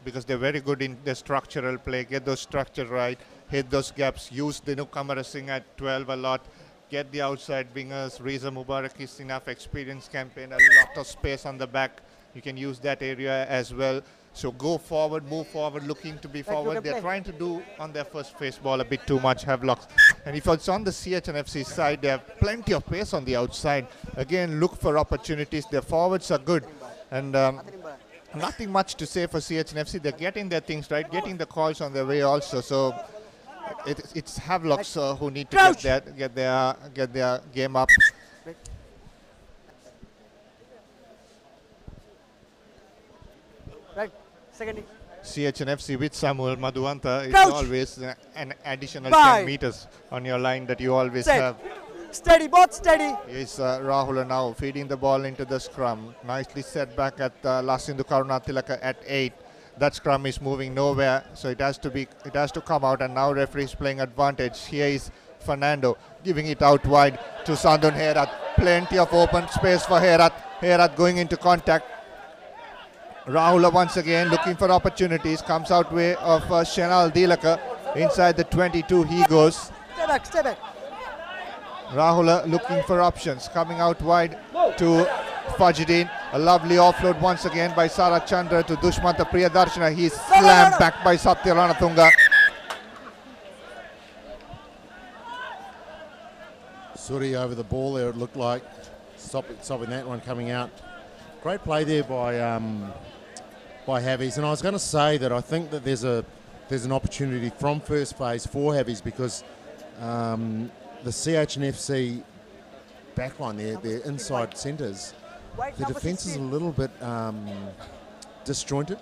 because they're very good in the structural play. Get those structure right, hit those gaps, use the newcomer Singh at 12 a lot, get the outside wingers. Reza Mubarak is enough experience campaign, a lot of space on the back. You can use that area as well. So go forward, move forward, looking to be forward. They're trying to do on their first face ball a bit too much, Havelocks. And if it's on the CHNFC side, they have plenty of pace on the outside. Again, look for opportunities. Their forwards are good. And nothing much to say for CHNFC. They're getting their things right, getting the calls on their way also. So it's Havelocks who need to get their game up. Right. Second. CHNFC with Samuel Maduanta is always an additional 10 meters on your line that you always have. Steady, both steady. Is Rahul now feeding the ball into the scrum. Nicely set back at Lasindu Karunatilaka at 8. That scrum is moving nowhere, so it has to come out, and now referee is playing advantage. Here is Fernando giving it out wide to Sandon Herat. Plenty of open space for Herat. Herat going into contact. Rahul once again looking for opportunities. Comes out way of Shenal Dilaka. Inside the 22 he goes. Stay back, stay back. Rahul looking for options. Coming out wide to Fajidin. A lovely offload once again by Sara Chandra to Dushmanta Priyadarshana. He's slammed back by Satya Ranatunga. Suri over the ball there, it looked like. Stopping that one coming out. Great play there by Havies, and I was going to say that I think that there's an opportunity from first phase for Havies because the CHNFC backline, their inside centres, the defence is a little bit disjointed.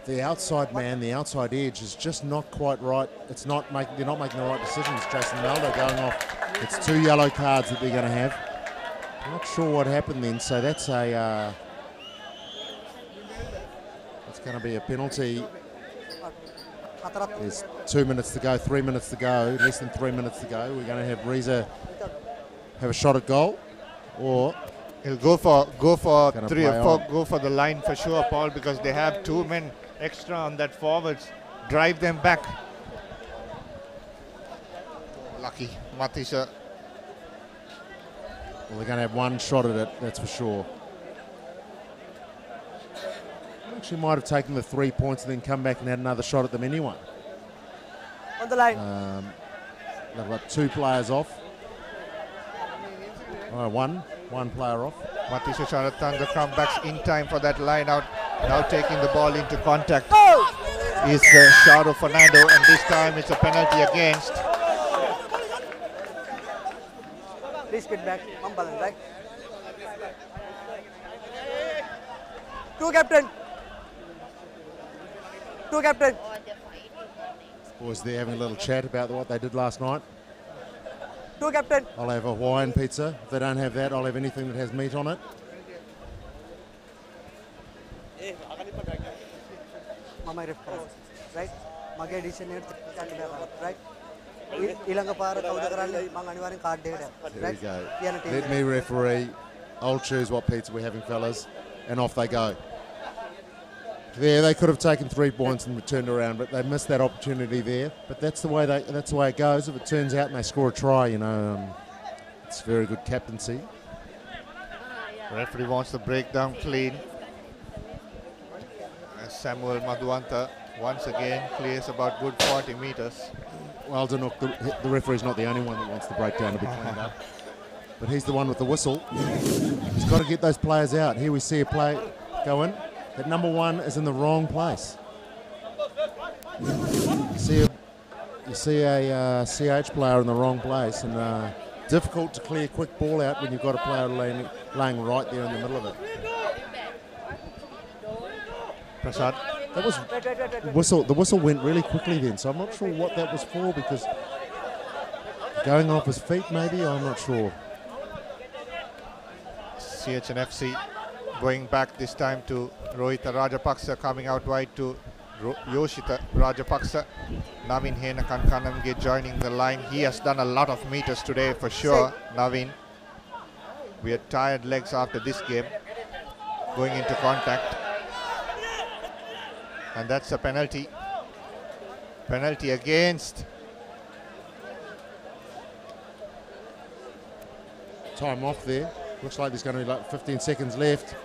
The outside man, the outside edge is just not quite right. They're not making the right decisions. Jason Naldo going off. It's 2 yellow cards that they're going to have. I'm not sure what happened then, so that's that's going to be a penalty. There's 2 minutes to go, 3 minutes to go, less than 3 minutes to go. We're going to have Reza have a shot at goal, or he'll go for 3 or 4, go for the line for sure, Paul, because they have 2 men extra on that forwards. Drive them back. Lucky Matisha. Well, they're going to have one shot at it, that's for sure. Actually might have taken the 3 points and then come back and had another shot at them anyway. On the line. They've got 2 players off. One player off. Matisha Sharathan, the comebacks in time for that line out. Now taking the ball into contact is Shadow Fernando, and this time it's a penalty against. Please get back. Balance, right? 2 captain. 2 captain. Boys, they're having a little chat about what they did last night. 2 captain. I'll have a Hawaiian pizza. If they don't have that, I'll have anything that has meat on it. Mama reference, right? Mage edition right? Ilanga para kaudakarale manganiwarin card data. There we go. Let me referee. I'll choose what pizza we're having, fellas, and off they go. There, they could have taken 3 points and turned around, but they missed that opportunity there. But that's the way it goes. If it turns out and they score a try, it's very good captaincy. Referee wants the breakdown clean. As Samuel Madhuanta once again clears about good 40 meters. Well, Danuk, the referee's not the only one that wants the breakdown to be cleaned up. But he's the one with the whistle. He's got to get those players out. Here we see a play go in. That number 1 is in the wrong place. You see a CH player in the wrong place, and difficult to clear quick ball out when you've got a player laying right there in the middle of it. Prasad. That was the whistle went really quickly then, so I'm not sure what that was for, because going off his feet maybe, I'm not sure. CHNFC going back this time to Rohita Rajapaksa, coming out wide to Yoshita Rajapaksa. Navin Henakankanamge joining the line. He has done a lot of meters today for sure, Navin. We are tired legs after this game. Going into contact. And that's a penalty. Penalty against. Time off there. Looks like there's going to be like 15 seconds left.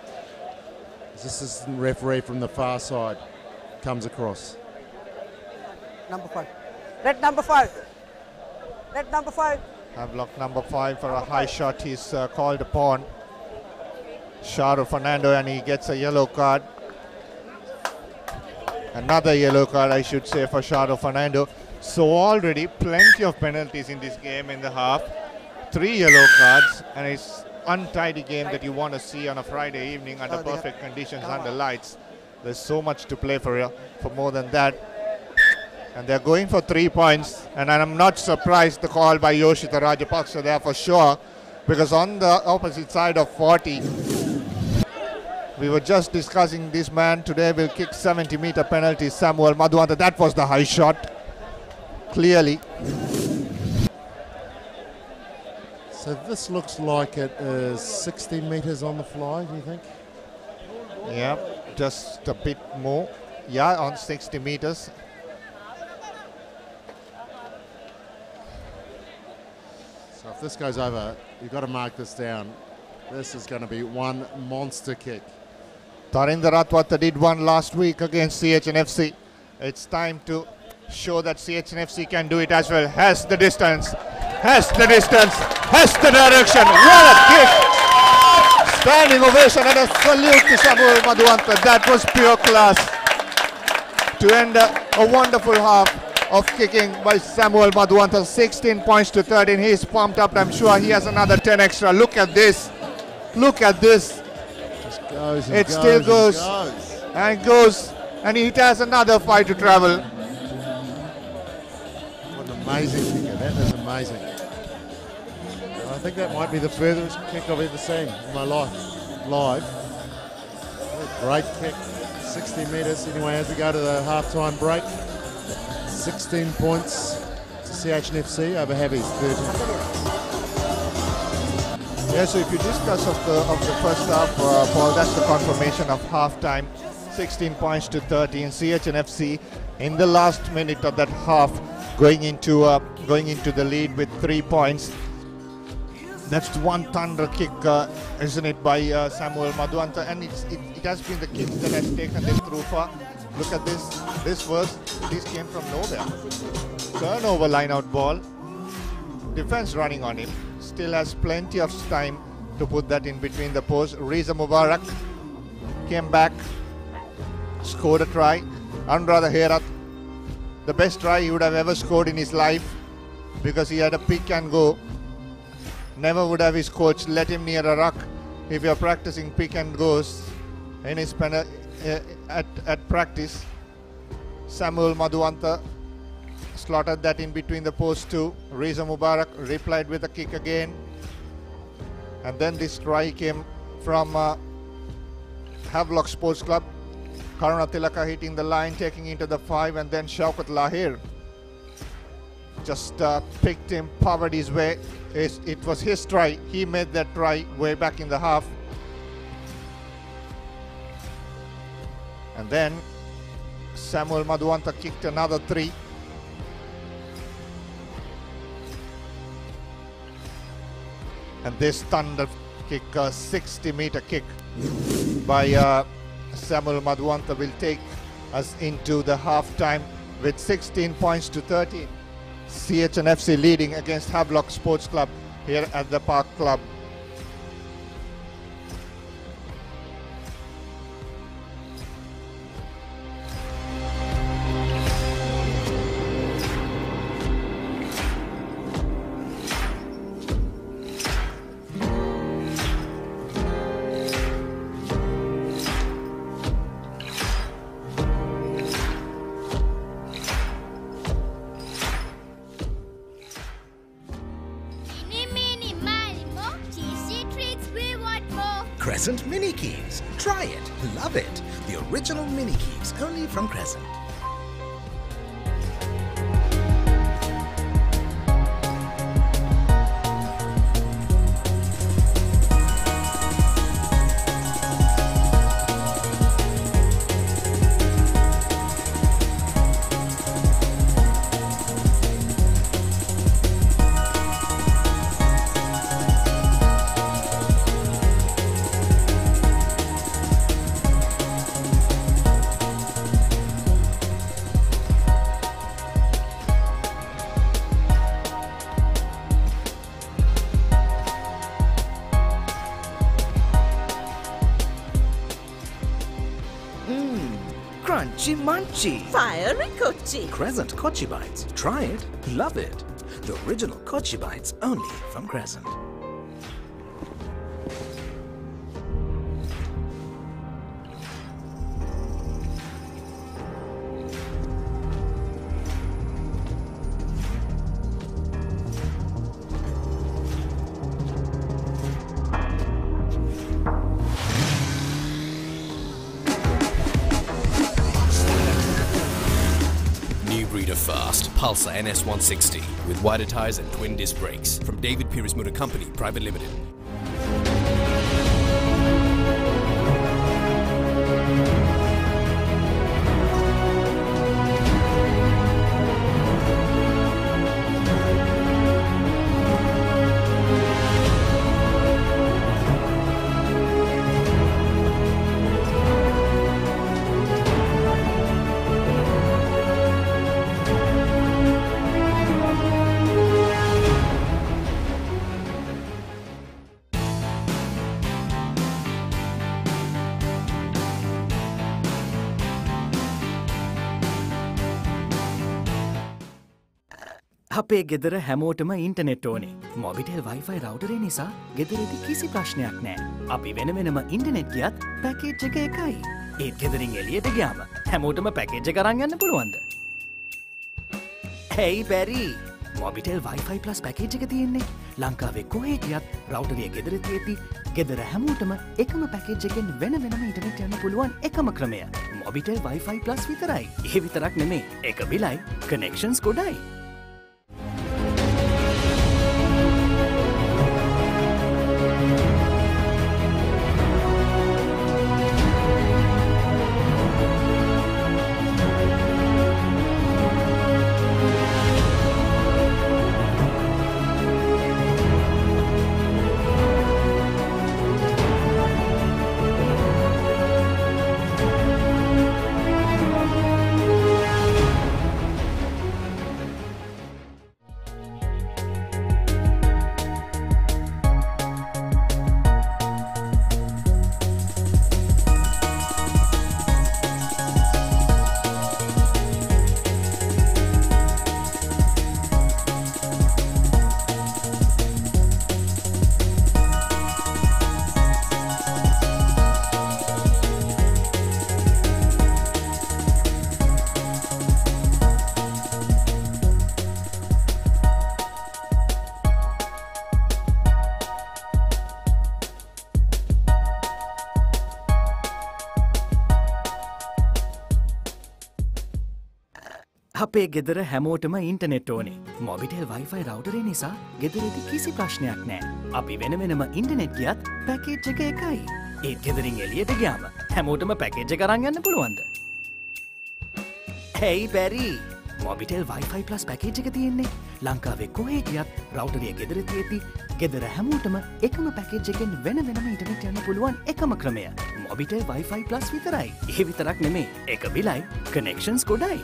This assistant referee from the far side comes across. Number 5. Red number 5. Red number 5. Havelock number 5 for a high shot. He's called upon. Shadow Fernando, and he gets a yellow card. Another yellow card, I should say, for Shadow Fernando. So already plenty of penalties in this game in the half. 3 yellow cards, and it's untidy game that you want to see on a Friday evening under perfect conditions, under lights. There's so much to play for more than that. And they're going for 3 points, and I'm not surprised the call by Yoshita Rajapaksa there for sure, because on the opposite side of 40, we were just discussing this man today will kick 70-meter penalty, Samuel Madhuanta. That was the high shot, clearly. So this looks like it is 60 metres on the fly, do you think? Yeah, just a bit more. Yeah, on 60 meters. So if this goes over, you've got to mark this down. This is going to be one monster kick. Tarinder Ratwata did one last week against CHNFC. It's time to show that CHNFC can do it as well. Has the distance, has the direction. What a kick! Standing ovation and a salute to Samuel Madhuanta. That was pure class. To end a wonderful half of kicking by Samuel Madhuanta, 16 points to 13. He's pumped up. I'm sure he has another 10 extra. Look at this. Look at this. Just goes and It goes still and goes. goes. And goes. And it has another 5 to travel. What an amazing kicker. That is amazing. I think that might be the furthest kick I've ever seen in my life, live. What a great kick, 60 metres. Anyway, as we go to the half-time break, 16 points to CHNFC over Havies, 13. Yeah, so if you discuss of the first half, Paul, that's the confirmation of half-time. 16 points to 13. CHNFC in the last minute of that half, going into the lead with 3 points. That's one thunder kick, isn't it, by Samuel Madhuanta, and it has been the kick that has taken them through far. Look at this. This came from nowhere. Turnover line-out ball. Defense running on him. Still has plenty of time to put that in between the posts. Reza Mubarak came back, scored a try. Anuradha Herath, the best try he would have ever scored in his life, because he had a pick and go. Never would have his coach let him near a ruck. If you're practicing pick and goes in his at practice. Samuel Madhuanta slotted that in between the posts too. Reza Mubarak replied with a kick again. And then this try came from Havelock Sports Club. Karuna Tilaka hitting the line, taking into the 5, and then Shaukat Lahir just picked him, powered his way. It was his try. He made that try way back in the half. And then Samuel Madhuanta kicked another 3. And this thunder kick, a 60-meter kick by Samuel Madhuanta, will take us into the half-time with 16 points to 13. CHNFC leading against Havelock Sports Club here at the Park Club. Crescent Mini Keys. Try it. Love it. The original Mini Keys, only from Crescent. Crunchy Munchy. Fiery Kochi. Crescent Kochi Bites. Try it. Love it. The original Kochi Bites, only from Crescent. Breeder Fast, Pulsar NS160 with wider tyres and twin disc brakes from David Pieris Motor Company Private Limited. අපේ ගෙදර හැමෝටම internet ඕනේ. Mobitel Wi-Fi රවුටරේ නිසා ගෙදරදි කිසි ප්‍රශ්නයක් නෑ. අපි වෙන වෙනම ඉන්ටනෙට් ගියත් පැකේජ් එක එකයි. ඒත් ගෙදරින් එළියට ගියාම හැමෝටම පැකේජ් එක අරන් යන්න පුළුවන්ද? Hey Barry! Mobitel Wi-Fi plus package එක තියෙන්නේ. ලංකාවේ කොහේ ගියත් රවුටරේ ගෙදර තියෙද්දි ගෙදර හැමෝටම එකම පැකේජ් එකෙන් වෙන වෙනම ඉන්ටනෙට් යන්න පුළුවන් එකම ක්‍රමය. මොබිටෙල් වයිෆයි ප්ලස් විතරයි. ඒ විතරක් නෙමේ. එක බිලයි කනෙක්ෂන්ස් ගොඩයි. අපේ ගෙදර හැමෝටම ඉන්ටනෙට් ඕනේ. මොබිටෙල් වයිෆයි රවුටරේ නිසා ගෙදරදි කිසි ප්‍රශ්නයක් නෑ. අපි වෙන වෙනම ඉන්ටනෙට් ගියත් පැකේජ් එක එකයි. ඒත් ගෙදරින් එළියට ගියාම හැමෝටම පැකේජ් එක අරන් යන්න පුළුවන්ද? Hey Barry! Mobitel Wi-Fi plus package එක තියෙන්නේ. ලංකාවේ කොහේ ගියත් රවුටරේ ගෙදර තියෙද්දි ගෙදර හැමෝටම එකම පැකේජ් එකෙන් වෙන වෙනම ඉන්ටනෙට් යන්න පුළුවන් එකම ක්‍රමය. මොබිටෙල් වයිෆයි ප්ලස් විතරයි. ඒ විතරක් නෙමේ. එක බිලයි කනෙක්ෂන්ස් ගොඩයි.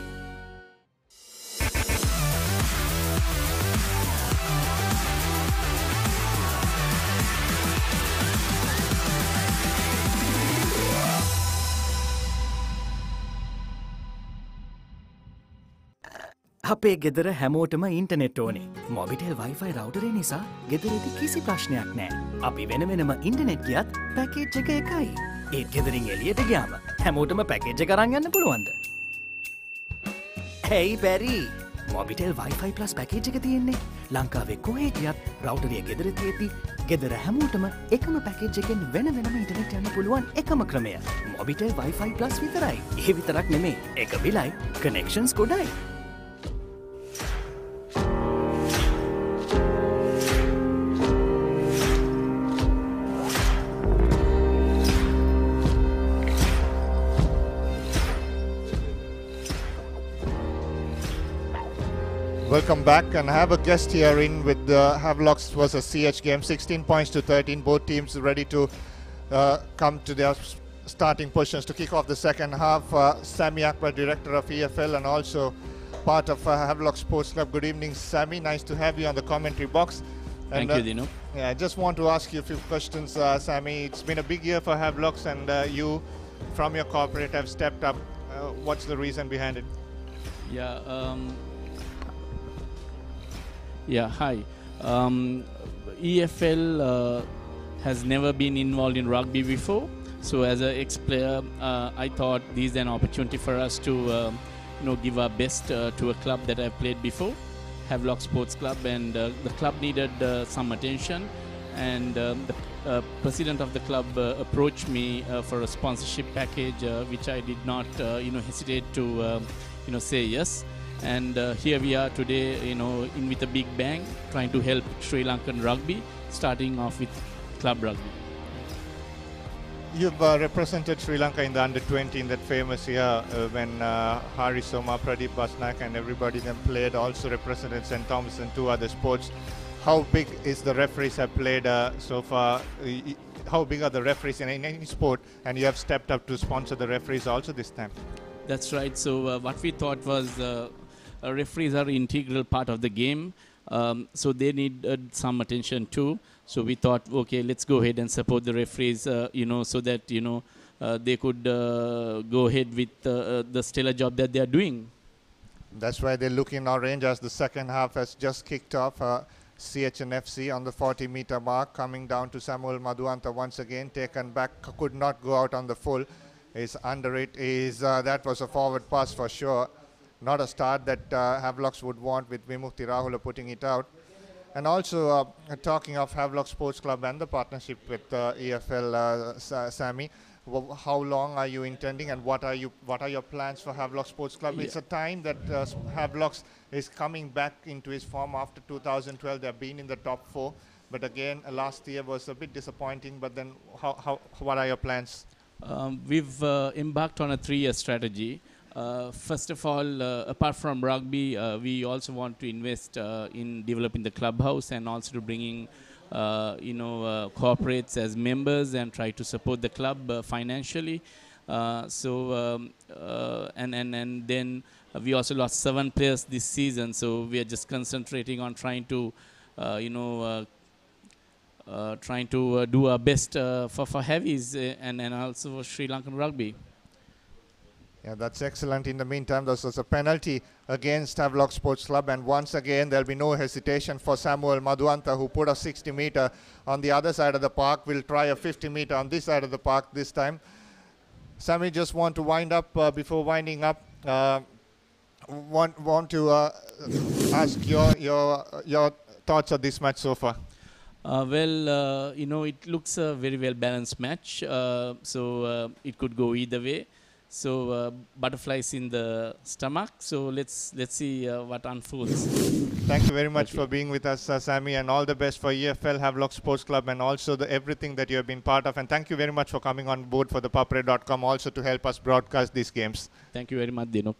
අපේ ගෙදර හැමෝටම ඉන්ටනෙට් ඕනේ. මොබිටෙල් වයිෆයි රවුටරේ නිසා ගෙදරදි කිසි ප්‍රශ්නයක් නෑ. අපි වෙන වෙනම ඉන්ටනෙට් ගියත් පැකේජ් එක එකයි. ඒත් ගෙදරින් එළියට ගියාම හැමෝටම පැකේජ් එක අරන් යන්න පුළුවන්ද? Hey Barry! Mobitel Wi-Fi plus package එක තියෙන්නේ. ලංකාවේ කොහේ ගියත් රවුටරේ ගෙදර තියෙද්දි ගෙදර හැමෝටම එකම පැකේජ් එකෙන් වෙන වෙනම ඉන්ටනෙට් යන්න පුළුවන් එකම ක්‍රමය. මොබිටෙල් වයිෆයි ප්ලස් විතරයි. ඒ විතරක් නෙමේ. එක බිලයි connections ගොඩයි. Welcome back, and I have a guest here in with the Havelock versus CH game. 16 points to 13. Both teams ready to come to their starting positions to kick off the second half. Sami Akbar, director of EFL and also part of Havelock Sports Club. Good evening, Sami. Nice to have you on the commentary box. And, Thank you, Dino. Yeah, I just want to ask you a few questions, Sami. It's been a big year for Havelocks, and you, from your corporate, have stepped up. What's the reason behind it? Hi. EFL has never been involved in rugby before. So as an ex-player, I thought this is an opportunity for us to give our best to a club that I've played before, Havelock Sports Club, and the club needed some attention, and the president of the club approached me for a sponsorship package, which I did not hesitate to say yes. And here we are today, with a big bang, trying to help Sri Lankan rugby, starting off with club rugby. You've represented Sri Lanka in the under-20 in that famous year when Hari Soma, Pradeep Basnak and everybody then played, also represented St. Thomas and two other sports. How big is the referees have played so far? How big are the referees in any sport? And you have stepped up to sponsor the referees also this time. That's right. So what we thought was referees are an integral part of the game. So they need some attention too. So we thought, okay, let's go ahead and support the referees, so that, they could go ahead with the stellar job that they are doing. That's why they look in orange as the second half has just kicked off. CHNFC on the 40-meter mark, coming down to Samuel Madhuanta once again, taken back, could not go out on the full. Is under it. That was a forward pass for sure. Not a start that Havelocks would want, with Vimukti Rahula putting it out. And also, talking of Havelock Sports Club and the partnership with EFL, Sammy, how long are you intending, and what are your plans for Havelock Sports Club? Yeah. It's a time that Havelocks is coming back into his form after 2012. They've been in the top 4, but again, last year was a bit disappointing. But then, what are your plans? We've embarked on a 3-year strategy. First of all, apart from rugby, we also want to invest in developing the clubhouse, and also to bringing corporates as members and try to support the club financially. And then we also lost 7 players this season, so we are just concentrating on trying to do our best for heavies and also Sri Lankan rugby. Yeah, that's excellent. In the meantime, there was a penalty against Havelock Sports Club, and once again there'll be no hesitation for Samuel Madhuanta, who put a 60-meter on the other side of the park. Will try a 50-meter on this side of the park this time. Sammy, just want to wind up. Before winding up, want to ask your thoughts on this match so far. It looks a very well balanced match, so it could go either way. So butterflies in the stomach. So let's see what unfolds. Thank you very much for being with us, Sammy, and all the best for EFL Havelock Sports Club and also everything that you have been part of. And thank you very much for coming on board for ThePapare.com also to help us broadcast these games. Thank you very much, Dino.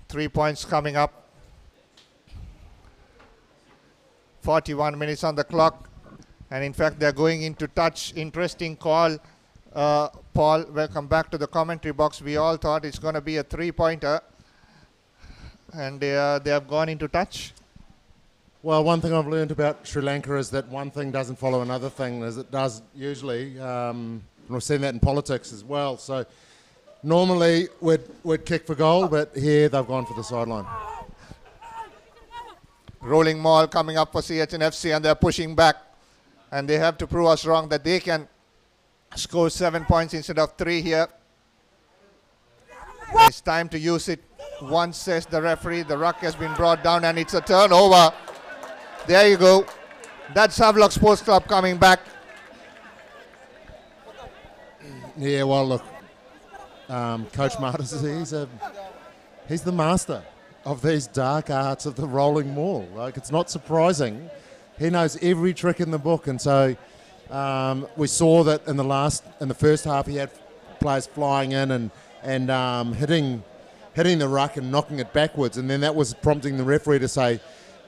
3 points coming up. 41 minutes on the clock. And in fact, they're going into touch. Interesting call. Paul, welcome back to the commentary box. We all thought it's going to be a 3-pointer. And they have gone into touch. Well, one thing I've learned about Sri Lanka is that one thing doesn't follow another thing, as it does usually. And we've seen that in politics as well. So normally we'd kick for goal, but here they've gone for the sideline. Rolling maul coming up for CHNFC, and they're pushing back. And they have to prove us wrong that they can score 7 points instead of 3 here. It's time to use it. Once, says the referee. The ruck has been brought down and it's a turnover. There you go. That's Havelock Sports Club coming back. Yeah, well, look, Coach Martis, he's the master of these dark arts of the rolling maul. Like, it's not surprising. He knows every trick in the book, and so we saw that in the first half he had players flying in and hitting the ruck and knocking it backwards, and then that was prompting the referee to say,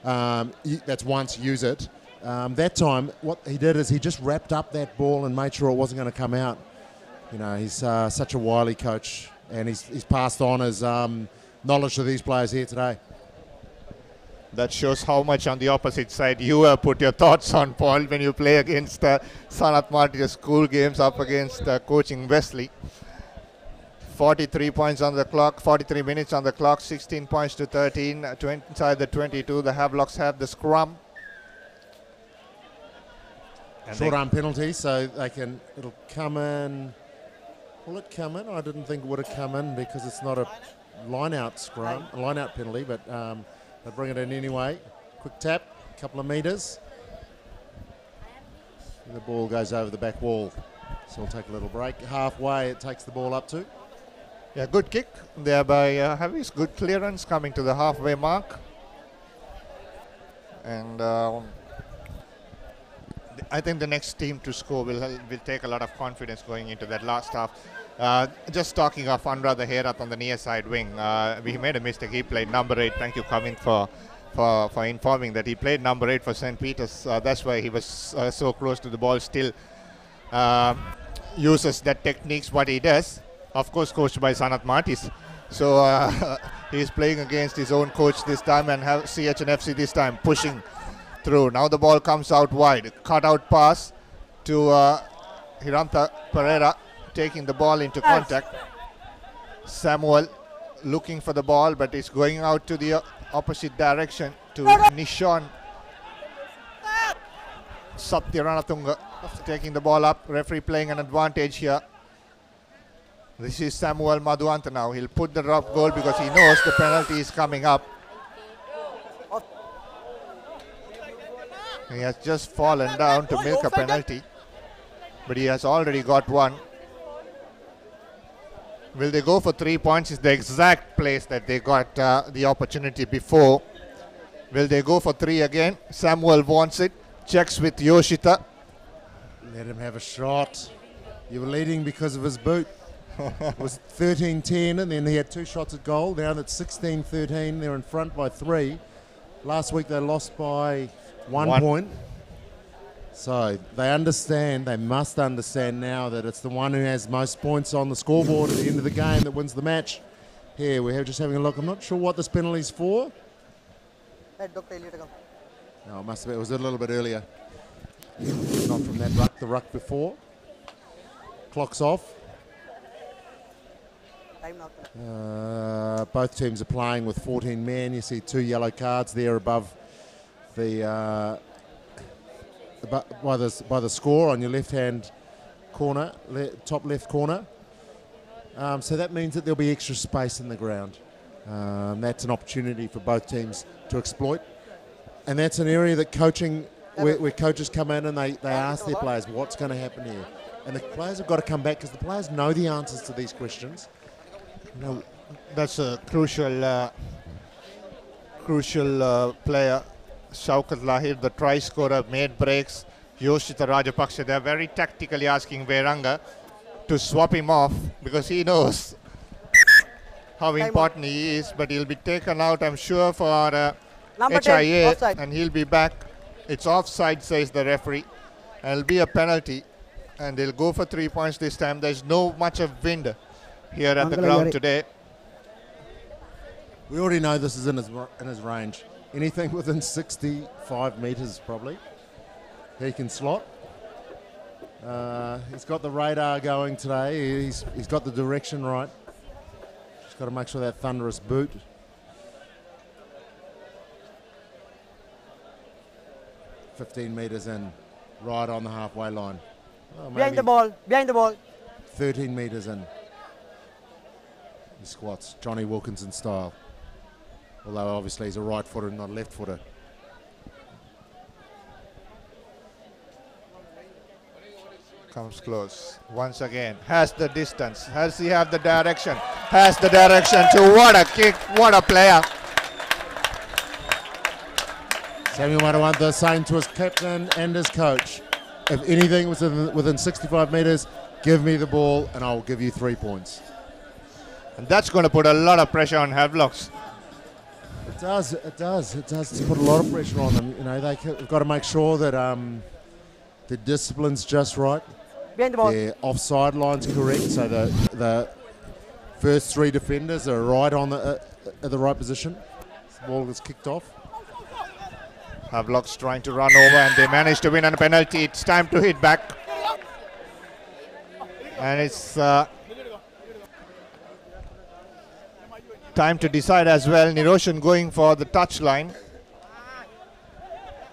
that's once, use it. That time, what he did is he just wrapped up that ball and made sure it wasn't going to come out. You know, he's such a wily coach, and he's passed on his knowledge to these players here today. That shows how much on the opposite side you have put your thoughts on, Paul, when you play against Sanat Martyrs school games up against coaching Wesley. 43 points on the clock, 43 minutes on the clock, 16 points to 13, inside the 22. The Havelocks have the scrum. Short arm penalty, so it'll come in. Will it come in? I didn't think it would have come in because it's not a line-out scrum, a line-out penalty, but they bring it in anyway. Quick tap, a couple of metres. And the ball goes over the back wall. So we'll take a little break. Halfway it takes the ball up to. Yeah, good kick there by Havis. Good clearance coming to the halfway mark. And I think the next team to score will take a lot of confidence going into that last half. Just talking of Anurag Herath on the near side wing, we made a mistake. He played number 8. Thank you, Kamin, for informing that he played number 8 for St. Peter's. That's why he was so close to the ball. Still uses that techniques what he does. Of course, coached by Sanat Martis. So he's playing against his own coach this time, and have CHNFC this time pushing through. Now the ball comes out wide. Cut out pass to Hiranta Pereira taking the ball into contact. Samuel looking for the ball, but it's going out to the opposite direction to Nishon. Satyaranatunga taking the ball up. Referee playing an advantage here. This is Samuel Madhuanta now. He'll put the drop goal because he knows the penalty is coming up. He has just fallen down to milk a penalty, but he has already got one. Will they go for 3 points? Is the exact place that they got the opportunity before. Will they go for 3 again? Samuel wants it. Checks with Yoshita. Let him have a shot. You were leading because of his boot. It was 13-10, and then he had 2 shots at goal. Now it's 16-13. They're in front by 3. Last week they lost by 1 point. So they understand, they must understand now that it's the one who has most points on the scoreboard at the end of the game that wins the match. Here, we're just having a look. I'm not sure what this penalty's for. No, it must have been, it was a little bit earlier. Not from that ruck, the ruck before. Clock's off. Both teams are playing with 14 men. You see 2 yellow cards there above the by the score on your left-hand corner, top left corner. So that means that there'll be extra space in the ground. That's an opportunity for both teams to exploit. And that's an area that coaching, where coaches come in and they ask their players, what's going to happen here? And the players have got to come back because the players know the answers to these questions. No, that's a crucial player. Shaukat Lahir, the try scorer, made breaks. Yoshita Rajapaksha, they're very tactically asking Veranga to swap him off because he knows how important he is, but he'll be taken out, I'm sure, for HIA, and he'll be back. It's offside, says the referee, and it'll be a penalty, and they'll go for 3 points this time. There's no much of wind here at the ground today. We already know this is in his range. Anything within 65 metres probably, he can slot. He's got the radar going today. He's got the direction right. Just got to make sure that thunderous boot. "15 metres in, right on the halfway line. Oh, behind the ball. 13 metres in. He squats, Johnny Wilkinson style. Although obviously he's a right footer and not a left footer. Comes close once again. Has the distance. Has he have the direction? Has the direction to what a kick, what a player. Samuel Madhuanta saying to his captain and his coach, if anything was within 65 metres, give me the ball and I'll give you 3 points. And that's going to put a lot of pressure on Havelocks. It does put a lot of pressure on them. You know, they've got to make sure that the discipline's just right. Behind the ball. Their offside line's correct, so the first 3 defenders are right on at the right position. The ball is kicked off. Havelocks trying to run over and they manage to win on a penalty. It's time to hit back. And it's time to decide as well. Niroshan going for the touchline.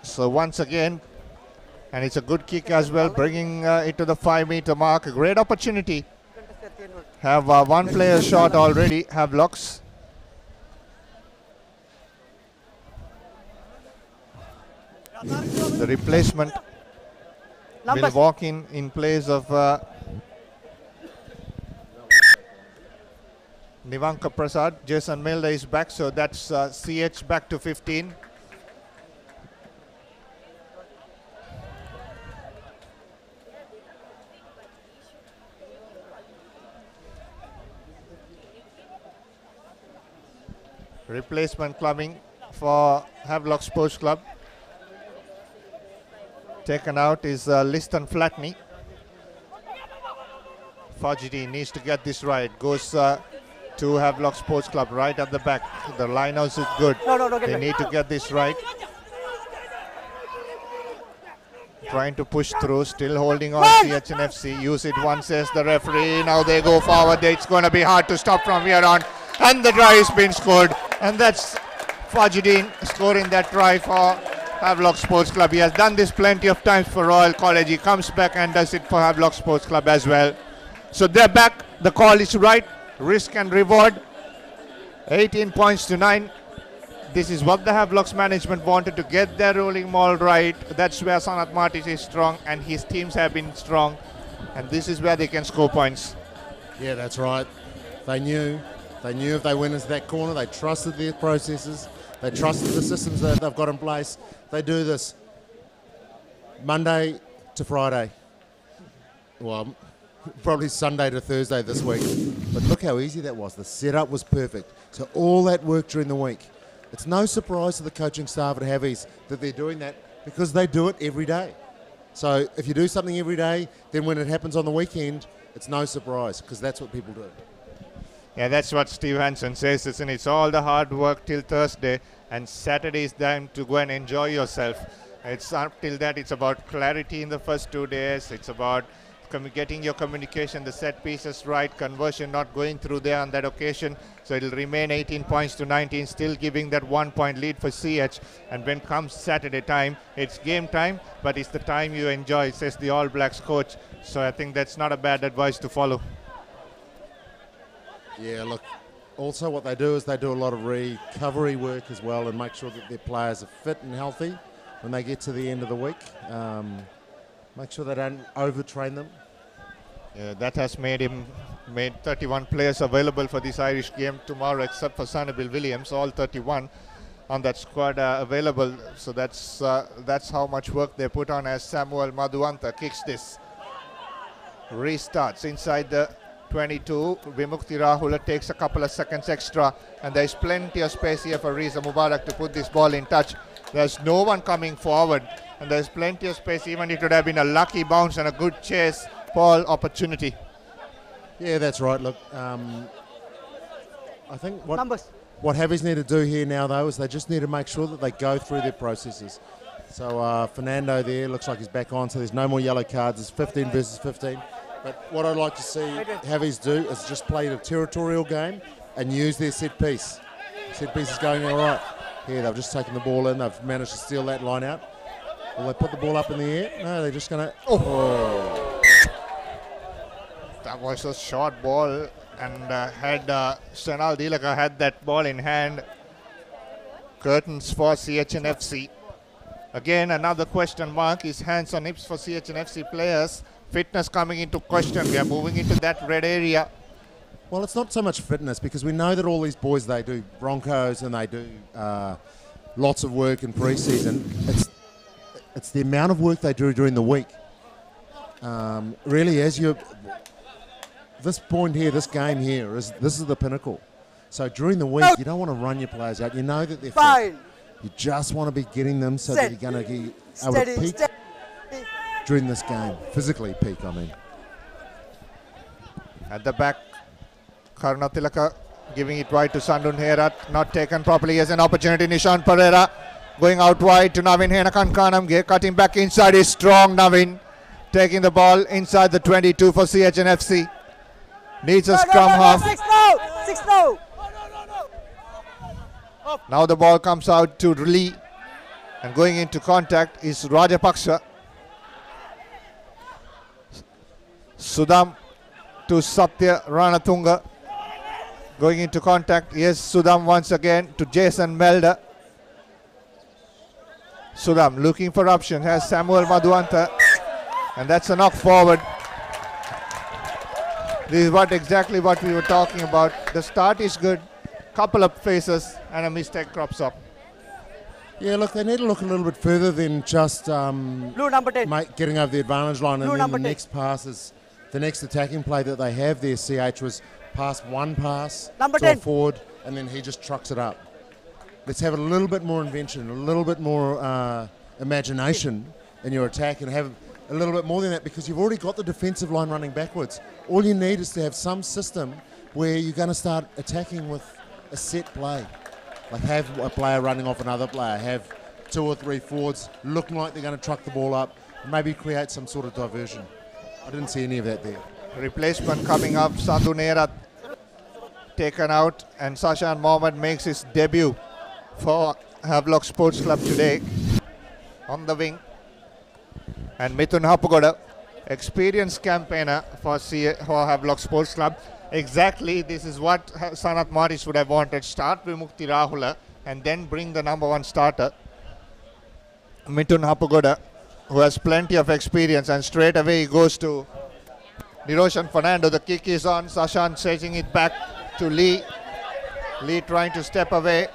So once again, and it's a good kick as well, bringing it to the 5-meter mark. A great opportunity. Have one player shot already, Havelocks. The replacement will walk in place of Nivanka Prasad. Jason Milda is back, so that's CH back to 15. Replacement clubbing for Havelock Sports Club. Taken out is Liston Flatney. Fajidi needs to get this right. Goes to Havelock Sports Club right at the back. The linehouse is good. They need to get this right. trying to push through, still holding on CHNFC. Use it once, says the referee. Now they go forward. It's going to be hard to stop from here on. And the try has been scored. And that's Fajuddin scoring that try for Havelock Sports Club. He has done this plenty of times for Royal College. He comes back and does it for Havelock Sports Club as well. So they're back. The call is right. Risk and reward. 18 points to 9. This is what the Havelocks management wanted, to get their rolling ball right. That's where Sanat Martis is strong and his teams have been strong. And this is where they can score points. Yeah, that's right. They knew if they went into that corner, they trusted their processes. They trusted the systems that they've got in place. They do this Monday to Friday. Well, probably Sunday to Thursday this week. But look how easy that was. The setup was perfect. So all that work during the week. It's no surprise to the coaching staff at Havies that they're doing that, because they do it every day. So if you do something every day, then when it happens on the weekend, it's no surprise, because that's what people do. Yeah, that's what Steve Hansen says, isn't it? It's all the hard work till Thursday, and Saturday is time to go and enjoy yourself. It's up till that, it's about clarity in the first 2 days. It's about getting your communication, the set pieces right, conversion not going through there on that occasion. So it'll remain 18 points to 19, still giving that 1 point lead for CH. And when comes Saturday time, it's game time, but it's the time you enjoy, says the All Blacks coach. So I think that's not a bad advice to follow. Yeah, look, also what they do is they do a lot of recovery work as well, and make sure that their players are fit and healthy when they get to the end of the week. Make sure they don't overtrain them. Yeah, that has made 31 players available for this Irish game tomorrow, except for Sanibel Williams. All 31 on that squad are available. So that's how much work they put on, as Samuel Madhuanta kicks this. Restarts inside the 22. Vimukti Rahula takes a couple of seconds extra, and there's plenty of space here for Riza Mubarak to put this ball in touch. There's no one coming forward, and there's plenty of space. Even it would have been a lucky bounce and a good chase ball opportunity. Yeah, that's right. Look, I think what Havies need to do here now, though, is they just need to make sure that they go through their processes. So Fernando there looks like he's back on, so there's no more yellow cards. It's 15 versus 15. But what I'd like to see Havies do is just play the territorial game and use their set piece. Set piece is going all right. Here, they've just taken the ball in. They've managed to steal that line out. Will they put the ball up in the air? No, they're just going to... Oh. That was a short ball, and had Senal Dilaka had that ball in hand. Curtains for CHNFC. Again, another question mark is hands on hips for CHNFC players. Fitness coming into question. We are moving into that red area. Well, it's not so much fitness, because we know that all these boys, they do Broncos and they do lots of work in pre-season. It's the amount of work they do during the week. Really, this point here, this game here, this is the pinnacle. So during the week, you don't want to run your players out. You know that they're fit. You just want to be getting them so that you're going to be able to peak during this game. Physically peak, I mean. At the back, Karunatilaka giving it wide to Sandun Herat. Not taken properly. Here's an opportunity. Nishan Pereira going out wide to Navin Henakankanam. Cutting back inside is strong. Navin taking the ball inside the 22 for CHNFC. Needs a scrum half. 6-0. Now the ball comes out to Lee, and going into contact is Rajapaksha. Sudam to Satya Ranatunga. Going into contact, yes, Sudam once again to Jason Melda. Sudam looking for option, has Samuel Madhuanta, and that's a knock forward. This is exactly what we were talking about. The start is good, couple of faces, and a mistake crops up. Yeah, look, they need to look a little bit further than just Blue number 10. getting over the advantage line. Blue And then the 10. next pass is, the next attacking play that they have there, CH, was one pass Number to 10. a forward, and then he just trucks it up. Let's have a little bit more invention, a little bit more imagination in your attack, and have a little bit more than that, because you've already got the defensive line running backwards. All you need is to have some system where you're going to start attacking with a set play. Like have a player running off another player, have 2 or 3 forwards looking like they're going to truck the ball up, and maybe create some sort of diversion. I didn't see any of that there. Replacement coming up, Sandhu Nerat taken out, and Sashan Mohammed makes his debut for Havelock Sports Club today on the wing. And Mithun Hapugoda, experienced campaigner for Havelock Sports Club. Exactly, this is what Sanath Morris would have wanted. Start with Mukti Rahula and then bring the number 1 starter, Mithun Hapugoda, who has plenty of experience, and straight away he goes to Niroshan Fernando. The kick is on, Sashan chasing it back to Lee. Lee trying to step away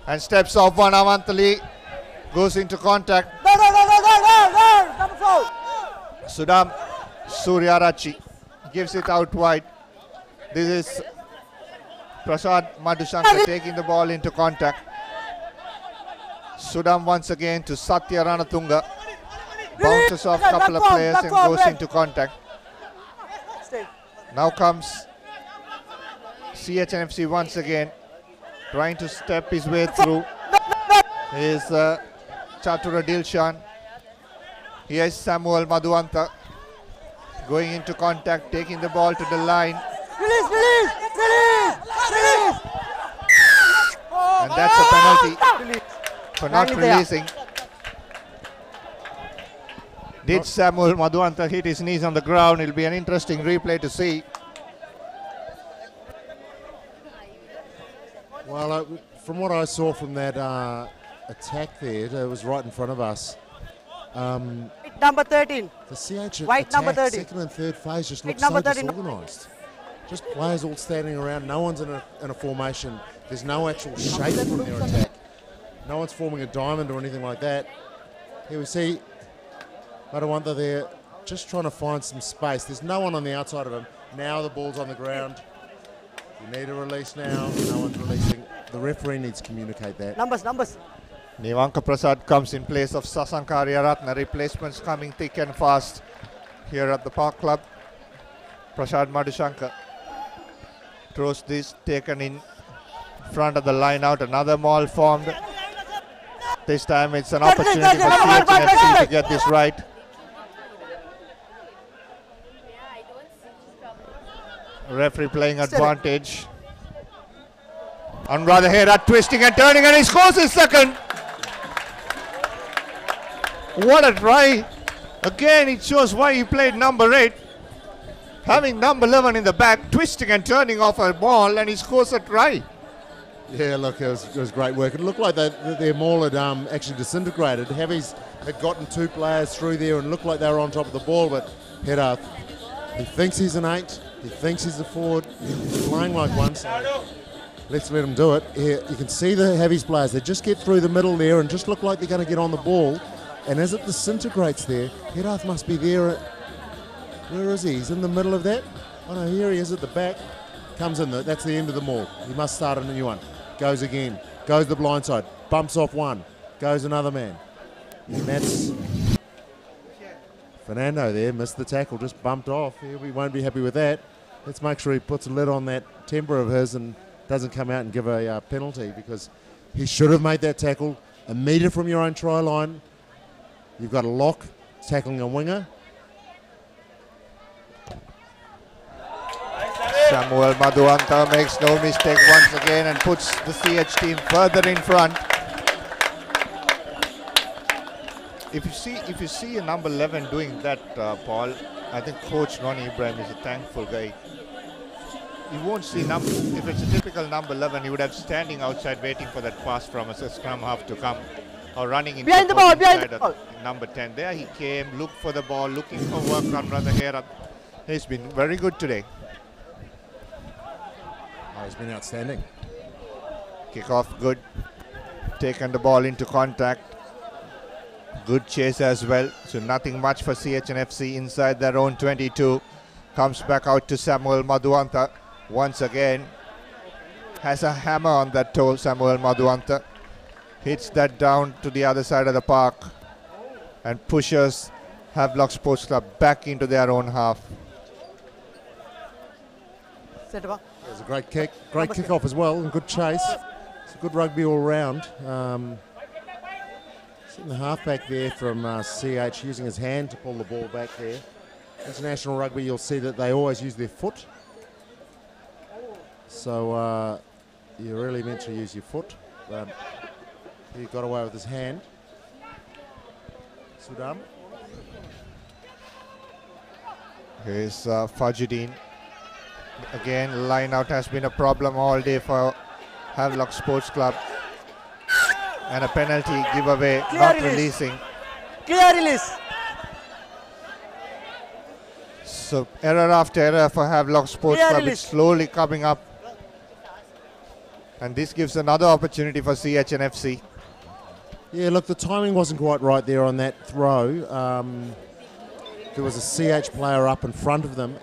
and steps off one. Avantali goes into contact. Sudam Suryarachi gives it out wide. This is Prasad Madhushankar taking the ball into contact. Sudam once again to Satya Ranatunga. Bounces off a couple of players and goes into contact. Now comes CHNFC once again, trying to step his way through. Is Chatura Dilshan. Here is Samuel Madhuanta going into contact, taking the ball to the line. And that's a penalty for not releasing. Did Samuel Madhuanta hit his knees on the ground? It'll be an interesting replay to see. Well, from what I saw from that attack there, it was right in front of us. Number 13. The CH White attack, number 13. second and third phase just looks number so 13. disorganised. Just players all standing around. No one's in a formation. There's no actual shape from their attack. No one's forming a diamond or anything like that. Here we see Madhuanta there just trying to find some space. There's no one on the outside of him. Now the ball's on the ground. You need a release now. No one's releasing. The referee needs to communicate that. Numbers. Nivanka Prasad comes in place of Sasankar Yaratna. Replacements coming thick and fast here at the Park Club. Prasad Madhushankar throws this, taken in front of the line out. Another maul formed. This time it's an opportunity for CHNFC to get this right. Referee playing advantage. Anuradha Hera twisting and turning, and he scores his second. What a try. Again, it shows why he played number 8. Having number 11 in the back, twisting and turning off a ball, and he scores a try. Yeah, look, it was great work. It looked like their maul had actually disintegrated. Heavies had gotten 2 players through there and looked like they were on top of the ball, but Hera, he thinks he's an 8. He thinks he's a forward. He's playing like one, so let's let him do it. Here, you can see the Heavies players. They just get through the middle there and just look like they're going to get on the ball. And as it disintegrates there, Herath must be there. Where is he? He's in the middle of that. Oh no, here he is at the back. Comes in, that's the end of the maul. He must start a new one. Goes again. Goes the blind side. Bumps off one. Goes another man. And that's Fernando there. Missed the tackle. Just bumped off. We won't be happy with that. Let's make sure he puts a lid on that temper of his and doesn't come out and give a penalty, because he should have made that tackle a metre from your own try line. You've got a lock tackling a winger. Samuel Madhuanta makes no mistake once again and puts the CH team further in front. If you see a number 11 doing that, Paul, I think Coach Ronnie Ibrahim is a thankful guy. You won't see if it's a typical number 11, he would have standing outside waiting for that pass from a scrum half to come, or running into behind the ball. Number 10. There he came, looked for the ball, looking for work on Radha Hera. He's been very good today. Oh, he's been outstanding. Kick-off good. Taken the ball into contact. Good chase as well. So nothing much for CHNFC inside their own 22. Comes back out to Samuel Madhuanta. Once again, has a hammer on that toe, Samuel Madhuanta. Hits that down to the other side of the park and pushes Havelock Sports Club back into their own half. It was a great kick, great kick-off as well, and good chase. It's a good rugby all round. In the halfback there from CH using his hand to pull the ball back there. International rugby, you'll see that they always use their foot. So you're really meant to use your foot. He got away with his hand. Sudan. Here's Fajuddin. Again, line out has been a problem all day for Havelock Sports Club. And a penalty giveaway, not releasing. Clear release. So error after error for Havelock Sports Club. It's slowly coming up. And this gives another opportunity for CH and FC. Yeah, look, the timing wasn't quite right there on that throw. There was a CH player up in front of them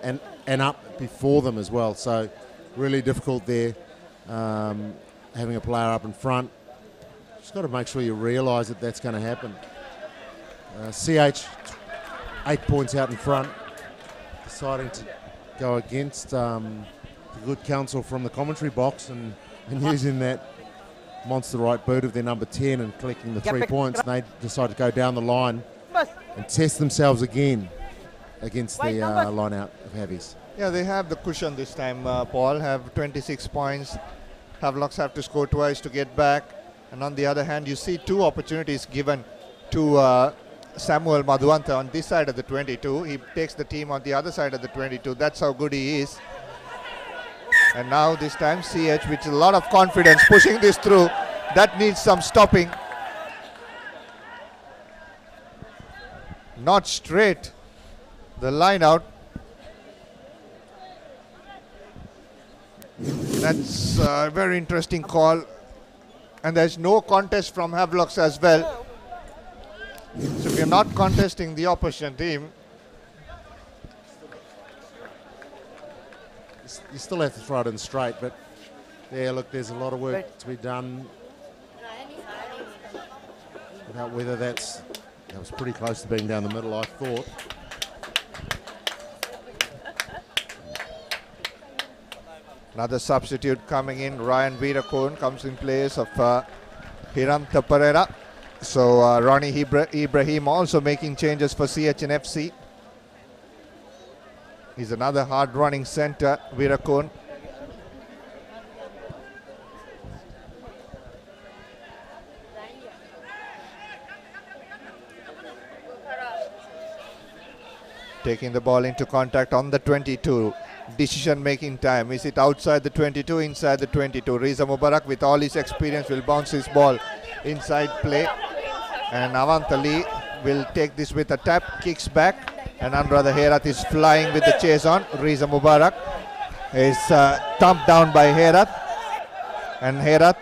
and up before them as well. So really difficult there, having a player up in front. Just got to make sure you realise that that's going to happen. CH, 8 points out in front, deciding to go against the good counsel from the commentary box and using that monster right boot of their number 10 and collecting the 3 points. And they decide to go down the line and test themselves again against the line out of Havies. Yeah, they have the cushion this time, Paul. Have 26 points. Havelocks have to score twice to get back. And on the other hand, you see 2 opportunities given to Samuel Madhuanta on this side of the 22. He takes the team on the other side of the 22. That's how good he is. And now this time CH with a lot of confidence pushing this through. That needs some stopping. Not straight. The line out. That's a very interesting call. And there's no contest from Havelocks as well. So if you're not contesting the opposition team, you still have to throw it in straight, but yeah, look, there's a lot of work to be done about whether that was pretty close to being down the middle, I thought. Another substitute coming in, Ryan Veerakone comes in place of Hiram Taparera. So Ronnie Ibrahim also making changes for CH and FC. He's another hard-running centre, Veerakone. Taking the ball into contact on the 22. Decision-making time. Is it outside the 22, inside the 22? Riza Mubarak, with all his experience, will bounce his ball inside play. And Avantali will take this with a tap, kicks back. And Anuradha Herath is flying with the chase on. Riza Mubarak is thumped down by Herath. And Herath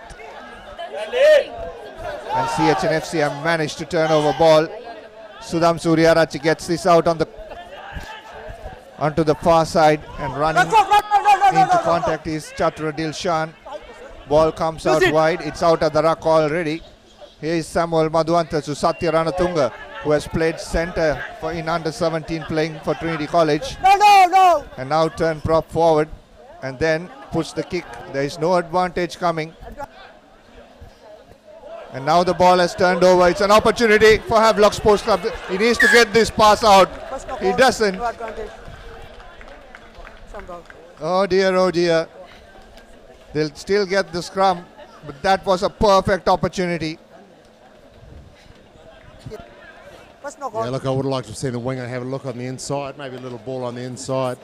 and CH and FC have managed to turn over ball. Sudham Suryarachi gets this out on onto the far side, and running into contact is Chatra Dilshan. Ball comes out wide. It's out of the ruck already. Here is Samuel Madhuanta to Satya Ranatunga, who has played centre in under 17 playing for Trinity College. And now turn prop forward and then push the kick. There is no advantage coming. And now the ball has turned over. It's an opportunity for Havelock Sports Club. He needs to get this pass out. He doesn't. Oh dear, oh dear. They'll still get the scrum, but that was a perfect opportunity. Yeah, look, I would like to have seen the winger have a look on the inside, maybe a little ball on the inside.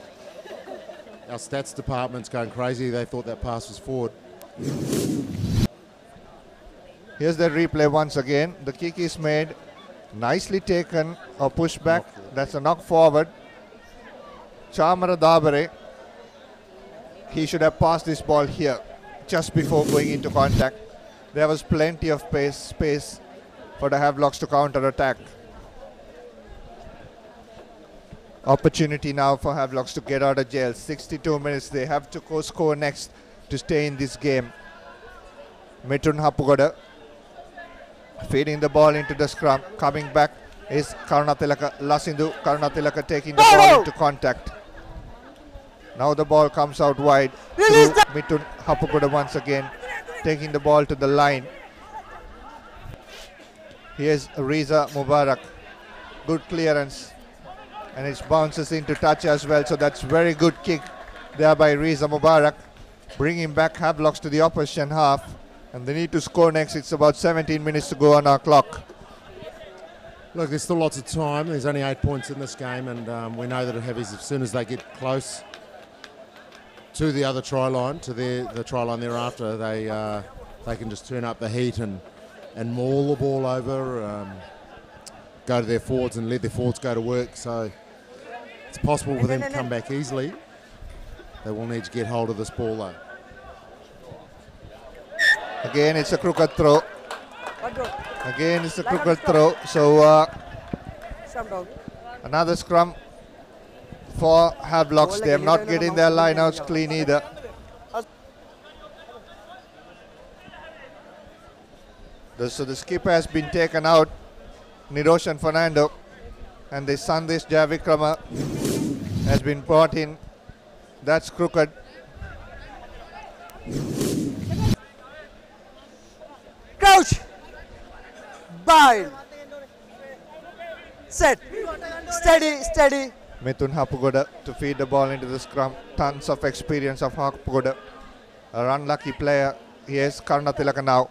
Our stats department's going crazy. They thought that pass was forward. Here's the replay once again. The kick is made. Nicely taken, or pushed back. That's a knock forward. Chamara Dabare. He should have passed this ball here just before going into contact. There was plenty of space for the Havelocks to counter-attack. Opportunity now for Havelocks to get out of jail. 62 minutes. They have to score next to stay in this game. Mithun Hapugoda feeding the ball into the scrum. Coming back is Karunatilaka Lasindu. Karunatilaka taking the ball into contact. Now the ball comes out wide. Mithun Hapugoda once again taking the ball to the line. Here's Riza Mubarak. Good clearance. And it bounces into touch as well. So that's very good kick there by Riza Mubarak. Bringing back Havelocks to the opposition half. And they need to score next. It's about 17 minutes to go on our clock. Look, there's still lots of time. There's only 8 points in this game, and we know that the Heavies, as soon as they get close to the other try line, to the try line thereafter, they can just turn up the heat and maul the ball over, go to their forwards and let their forwards go to work. So it's possible for them to come back easily. They will need to get hold of this ball though. Again, it's a crooked throw. Again, it's a crooked throw. So another scrum for Havelocks. They are not getting their lineouts clean either. So the skipper has been taken out, Niroshan Fernando, and the Sandesh Javikrama has been brought in. That's crooked. Crouch! Bind! Set! Steady, steady! Mithun Hapugoda to feed the ball into the scrum. Tons of experience of Hapugoda. A unlucky player. Here's Karnatilaka now.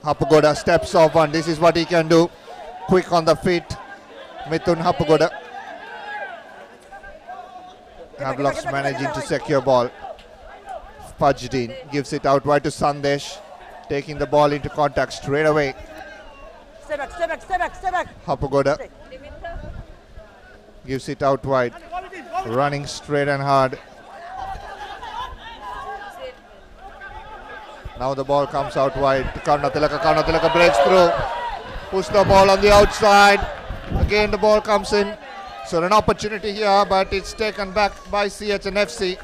Hapugoda steps off one. This is what he can do. Quick on the feet. Mithun Hapugoda. Havelocks managing to secure ball. Fajdeen gives it out wide to Sandesh. Taking the ball into contact straight away. Stay back, stay back, stay back, stay back. Hapugoda gives it out wide. Running straight and hard. Now the ball comes out wide to Karnatilaka. Karnatilaka breaks through. Push the ball on the outside. Again the ball comes in. So an opportunity here, but it's taken back by CHNFC.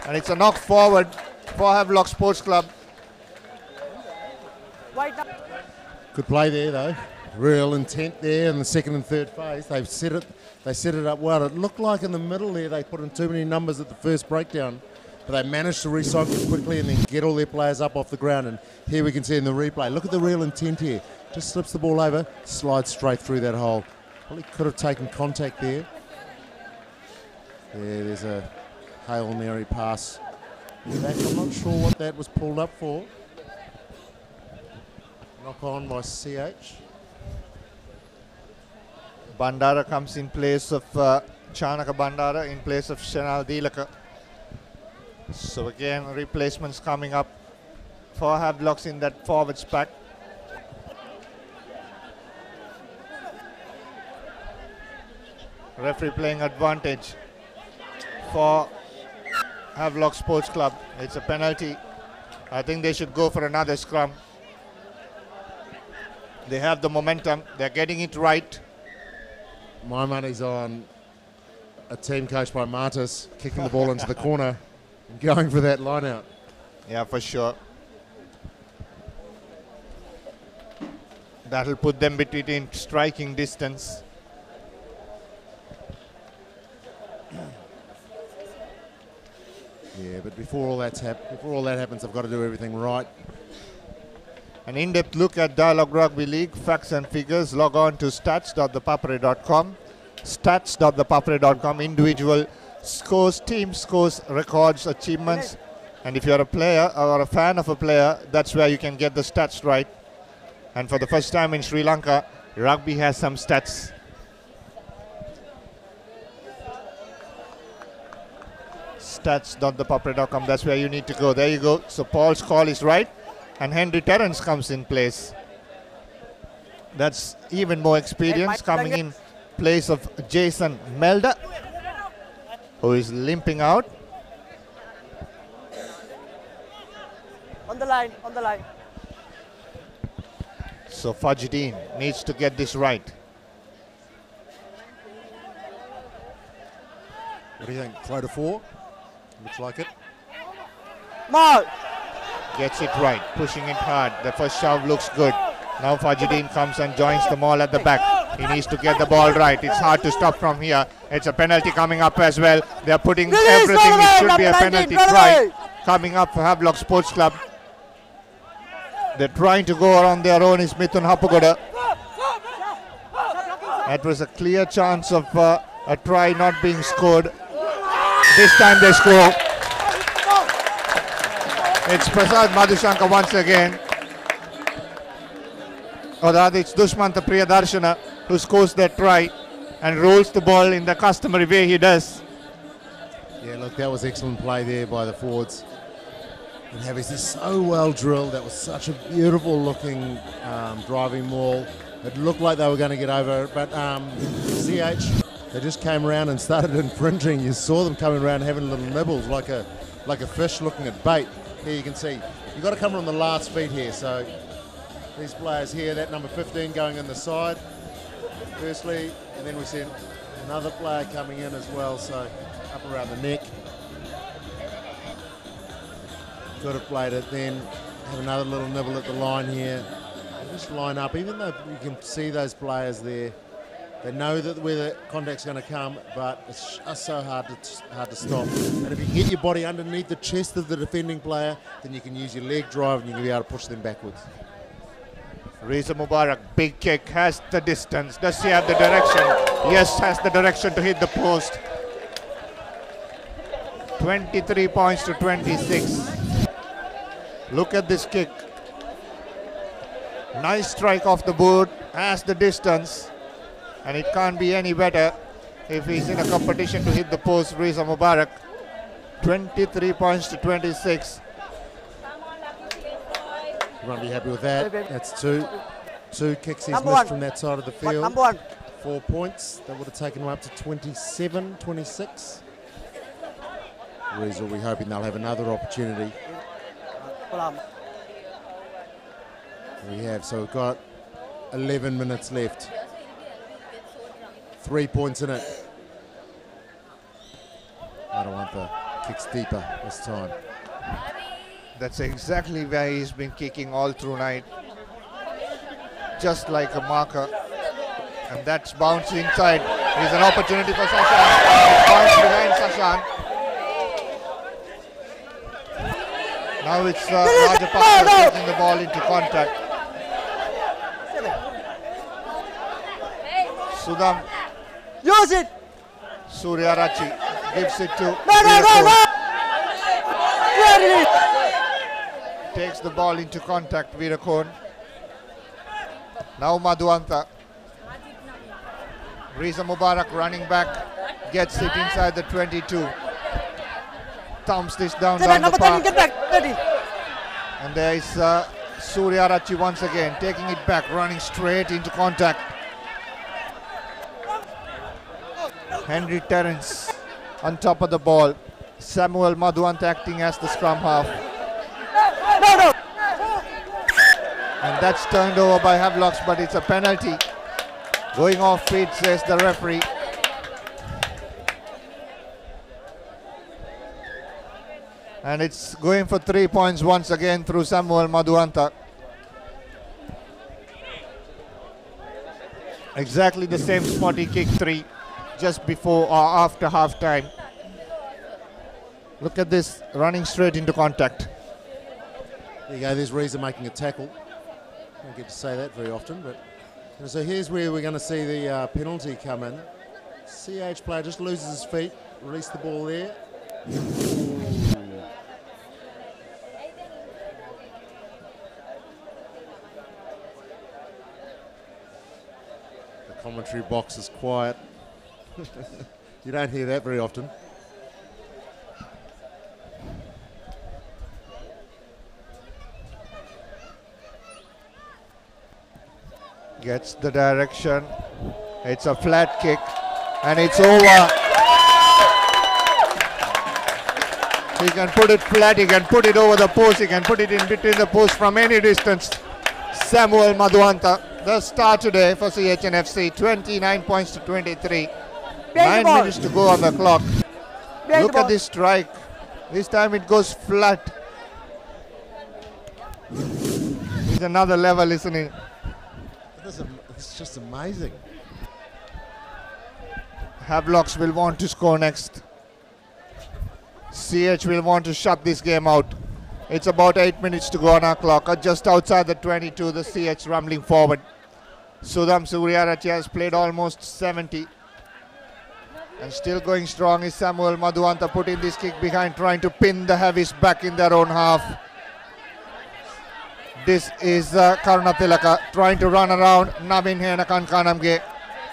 And it's a knock forward for Havelock Sports Club. Good play there though. Real intent there in the second and third phase. They set it up well. It looked like in the middle there they put in too many numbers at the first breakdown. But they managed to recycle quickly and then get all their players up off the ground. And here we can see in the replay, look at the real intent here. Just slips the ball over, slides straight through that hole. Probably could have taken contact there. There's a Hail Mary pass back. I'm not sure what that was pulled up for. Knock on by CH. Bandara comes in place of Chanaka Bandara in place of Shanal Dilaka. So again, replacements coming up for Havelocks in that forwards pack. Referee playing advantage for Havelock Sports Club. It's a penalty. I think they should go for another scrum. They have the momentum. They're getting it right. My money's on a team coached by Martis kicking the ball into the corner and going for that line out. Yeah, for sure. That'll put them between striking distance. Yeah, but before all that happens, I've got to do everything right. An in-depth look at Dialogue Rugby League facts and figures. Log on to stats.thepapare.com. Stats.thepapare.com. Individual scores, team scores, records, achievements. And if you're a player or a fan of a player, that's where you can get the stats right. And for the first time in Sri Lanka, rugby has some stats. Stats.thepapare.com. That's where you need to go. There you go. So Paul's call is right. And Henry Terrence comes in place. That's even more experience coming in place of Jason Melda, who is limping out. On the line, on the line. So Fajdeen needs to get this right. What do you think? Throw to 4? Looks like it. Mark! Gets it right, pushing it hard. The first shove looks good. Now Fajdeen comes and joins them all at the back. He needs to get the ball right. It's hard to stop from here. It's a penalty coming up as well. They're putting everything. It should be a penalty try coming up for Havelock Sports Club. They're trying to go around their own is Mithun Hapugoda. That was a clear chance of a try not being scored. This time they score. It's Prasad Madhushankar once again. Or rather, it's Dushmanta Priyadarshana who scores that try and rolls the ball in the customary way he does. Yeah, look, that was excellent play there by the forwards. And Havies is so well drilled. That was such a beautiful looking driving maul. It looked like they were going to get over it, but CH, they just came around and started infringing. You saw them coming around having little nibbles like a fish looking at bait. Here you can see, you've got to come on the last feet here. So these players here, that number 15 going in the side, firstly, and then we see another player coming in as well, so up around the neck. Could have played it then, have another little nibble at the line here. Just line up, even though you can see those players there, they know that where the contact's going to come, but it's just so hard to stop. And if you can get your body underneath the chest of the defending player, then you can use your leg drive and you can be able to push them backwards. Reza Mubarak, big kick, has the distance. Does he have the direction? Yes, has the direction to hit the post. 23 points to 26. Look at this kick. Nice strike off the board, has the distance, and it can't be any better if he's in a competition to hit the post. Reza Mubarak, 23 points to 26. You won't be happy with that. That's two kicks he's Number missed one. from that side of the field. Number 1. 4 points. That would have taken him up to 27, 26. Reza, we're hoping they'll have another opportunity. We have, so we've got 11 minutes left. 3 points in it. I don't want the kicks deeper this time. That's exactly where he's been kicking all through night. Just like a marker. And that's bounced inside. Here's an opportunity for Sashan. It's bounced behind Sashan. Now it's Rajapaksa taking the ball into contact. Sudham. Use it! Suryarachi gives it to No! takes the ball into contact, Veerakon. Now Madhuanta. Reza Mubarak running back, gets it inside the 22. Thumps this down the park. Get back. Ready. And there is Suryarachi once again, taking it back, running straight into contact. Henry Terence on top of the ball. Samuel Madhuanta acting as the scrum half. No! And that's turned over by Havelocks, but it's a penalty. Going off feet, says the referee. And it's going for 3 points once again through Samuel Madhuanta. Exactly the same spot he kicked 3 just before or after half time. Look at this, running straight into contact. There you go, there's Reza making a tackle. Don't get to say that very often, but so here's where we're going to see the penalty come in. CH player just loses his feet, release the ball there. The commentary box is quiet. You don't hear that very often. Gets the direction. It's a flat kick and it's over. He can put it flat, he can put it over the post, he can put it in between the post from any distance. Samuel Madhuanta, the star today for CHNFC, 29 points to 23. 9 minutes to go on the clock. Look at this strike. This time it goes flat. It's another level, isn't it? It's just amazing. Havelocks will want to score next. CH will want to shut this game out. It's about 8 minutes to go on our clock. Just outside the 22, the CH rumbling forward. Sudham Suryarachi has played almost 70. And still going strong is Samuel Madhuanta, putting this kick behind, trying to pin the Heavies back in their own half. This is Karunatilaka trying to run around. Navin Henakankanamge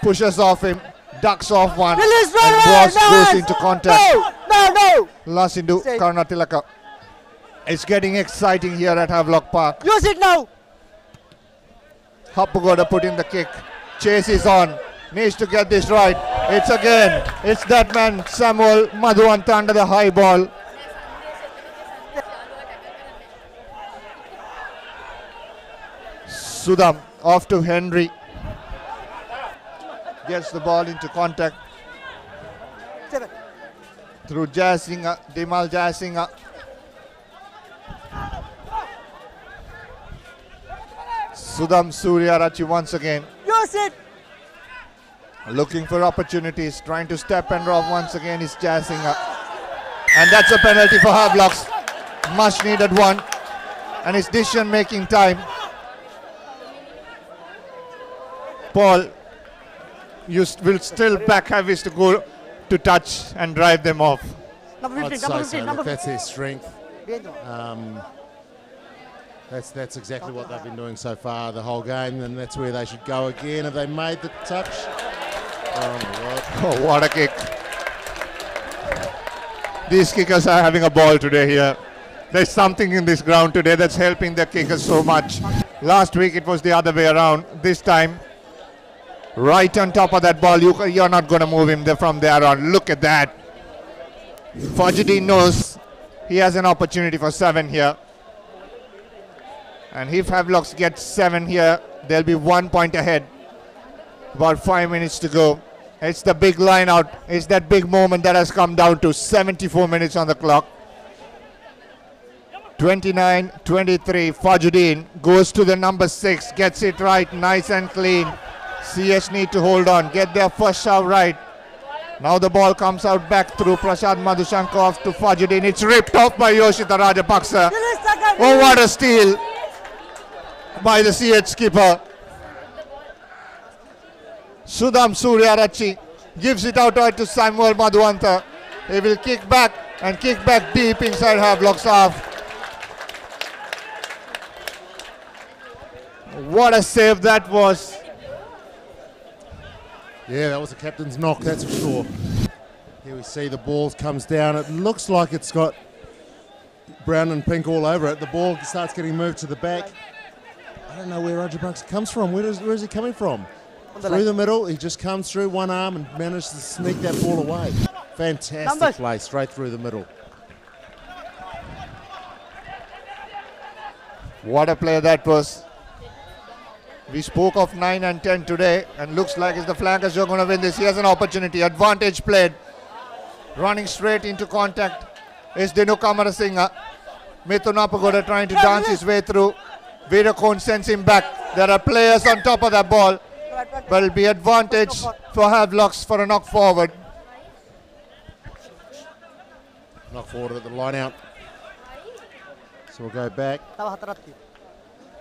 pushes off him, ducks off one, and goes into contact. No! Lost into Karunatilaka. It's getting exciting here at Havelock Park. Use it now! Happagoda put in the kick. Chase is on. Needs to get this right. It's that man, Samuel Madhuanta, under the high ball. Sudham off to Henry. Gets the ball into contact. 7. Through Jasinga, Dimal Jasinga. Sudham Suryarachi once again. Use it! Looking for opportunities, trying to step and drop once again is Jasinga. And that's a penalty for Havelocks. Much needed one. And it's decision making time. Paul, you will still back Heavies to go to touch and drive them off. Number 15, I'd number say 15, so. number Look, that's 15. their strength. That's exactly what they've been doing so far the whole game, and that's where they should go again. Have they made the touch? Oh my God. Oh, what a kick. These kickers are having a ball today here. There's something in this ground today that's helping the kickers so much. Last week it was the other way around. This time, right on top of that ball, you're not going to move him from there on. Look at that. Fajidin knows he has an opportunity for 7 here. And if Havelocks gets 7 here, they'll be 1 point ahead. About 5 minutes to go. It's the big line out. It's that big moment that has come down to 74 minutes on the clock. 29-23. Fajidin goes to the number 6. Gets it right. Nice and clean. CS need to hold on. Get their first shove right. Now the ball comes out back through Prasad Madhushankov to Fajidin. It's ripped off by Yoshita Rajapaksa. Oh, what a steal by the CH skipper. Sudham Suryarachi gives it out right to Samuel Madhuanta. He will kick back and kick back deep inside Havelock's half. What a save that was. Yeah, that was the captain's knock, that's for sure. Here we see the ball comes down. It looks like it's got brown and pink all over it. The ball starts getting moved to the back. I don't know where Rajapaksa comes from. Where is he coming from? Through the middle. He just comes through one arm and manages to sneak that ball away. Fantastic play, straight through the middle. What a play that was. We spoke of 9 and 10 today, and looks like it's the flankers who are going to win this. He has an opportunity. Advantage played. Running straight into contact is Dinu Kamarasinghe. Mithun Appagoda trying to dance his way through. Virakon sends him back. There are players on top of that ball. But it'll be advantage for Havelocks for a knock forward. Knock forward at the line out. So we'll go back.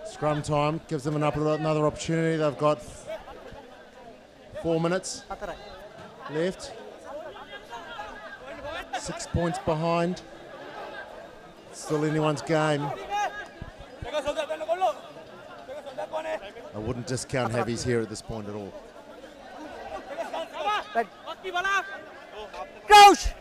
Scrum time gives them another opportunity. They've got 4 minutes left. 6 points behind. Still anyone's game. I wouldn't discount Heavies here at this point at all. Crouch!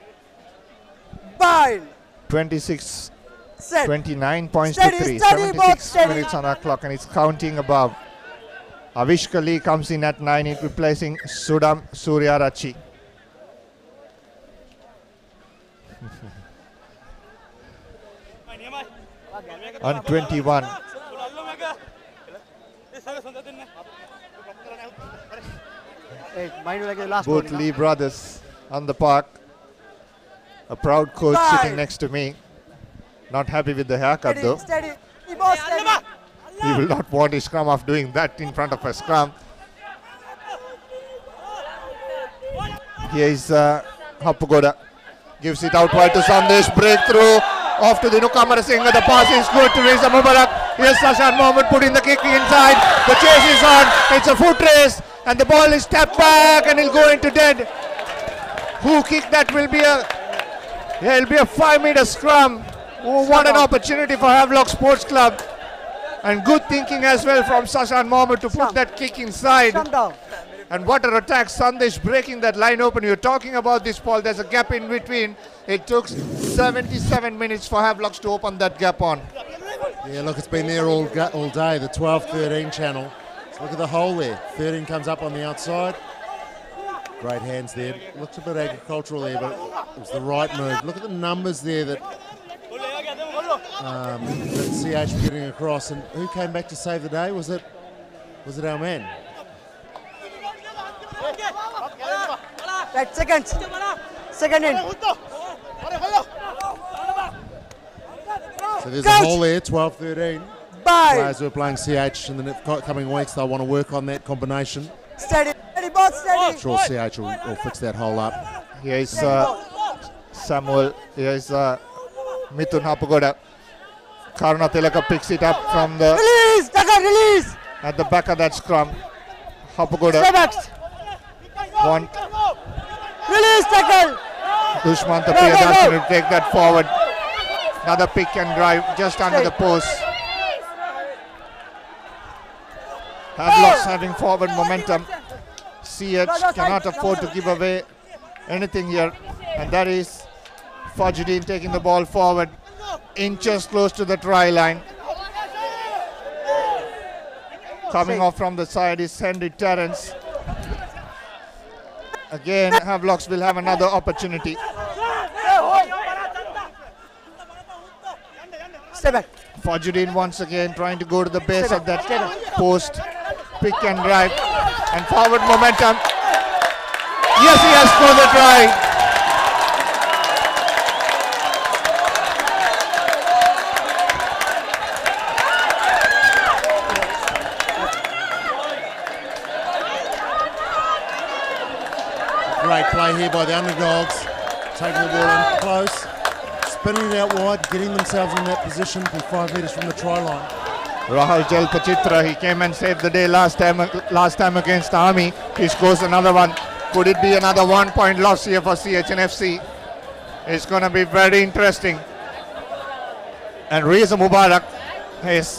Bind! 29 points to 3. 76 minutes on our clock, and it's counting above. Avish Kali comes in at 9, replacing Sudham Suryarachi. On 21. Both Lee brothers on the park. A proud coach sitting next to me. Not happy with the haircut though. He will not want his scrum off doing that in front of a scrum. Here is Happagoda. Gives it out wide to Sandesh. Breakthrough. Off to Dinu Kamarasinghe. The pass is good to Riza Mubarak. Here's Sashan Mohammed putting the kick inside. The chase is on. It's a foot race. And the ball is tapped back and he'll go into dead. Who kicked that will be it'll be a 5-meter scrum. Oh, what an opportunity for Havelock Sports Club. And good thinking as well from Sashan Mohammed to put that kick inside. And what an attack. Sandesh breaking that line open. You're talking about this, Paul. There's a gap in between. It took 77 minutes for Havelocks to open that gap on. Yeah, look, it's been there all day, the 12-13 channel. Look at the hole there. 13 comes up on the outside. Great hands there. Looks a bit agricultural there, but it was the right move. Look at the numbers there that CH getting across. And who came back to save the day? Was it our man? Right, seconds. Second in. So there's a hole there, 12-13. Players who are playing CH in the coming weeks, they'll want to work on that combination. Steady, boss, steady. I'm sure CH will fix that hole up. Here's Samuel. Here's Mithun Hapagoda. Karuna Tilaka picks it up from the release, release. At the back of that scrum. Hapagoda. One. Release, tackle. Dushman Tapia to take that forward. Another pick and drive just under the post. Havelocks having forward momentum. CH cannot afford to give away anything here. And that is Fajudeen taking the ball forward. Inches close to the try line. Coming off from the side is Henry Terrence. Again, Havelocks will have another opportunity. Stay back. Fajudeen once again trying to go to the base of that post. Pick and drive and forward momentum. Yes, he has scored the try. Great play here by the underdogs, taking the ball in close, spinning it out wide, getting themselves in that position from 5 metres from the try line. Rahul Jalpachitra, he came and saved the day last time against Army. He scores another one. Could it be another 1-point loss here for CHNFC? It's going to be very interesting. And Reza Mubarak has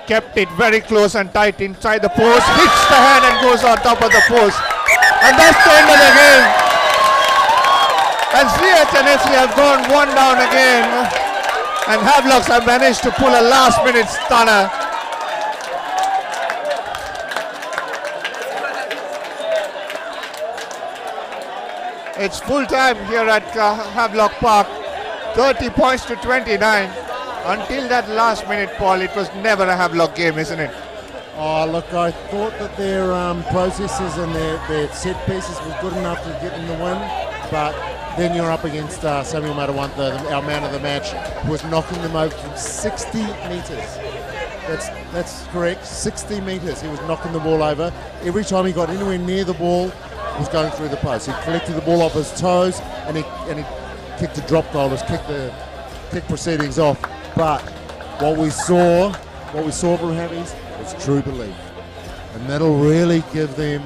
kept it very close and tight inside the post, hits the hand and goes on top of the post. And that's the end of the game. And CHNFC have gone one down again. And Havelocks have managed to pull a last-minute stunner. It's full time here at Havelock Park. 30 points to 29. Until that last minute, Paul, it was never a Havelock game, isn't it? Oh, look, I thought that their processes and their set pieces was good enough to get them the win, but then you're up against Samuel Matawantha, our man of the match, who was knocking them over from 60 metres. That's correct, 60 metres. He was knocking the ball over. Every time he got anywhere near the ball, he was going through the post. He collected the ball off his toes, and he kicked a drop goal, just kicked the proceedings off. But what we saw from Havies, it's true belief, and that'll really give their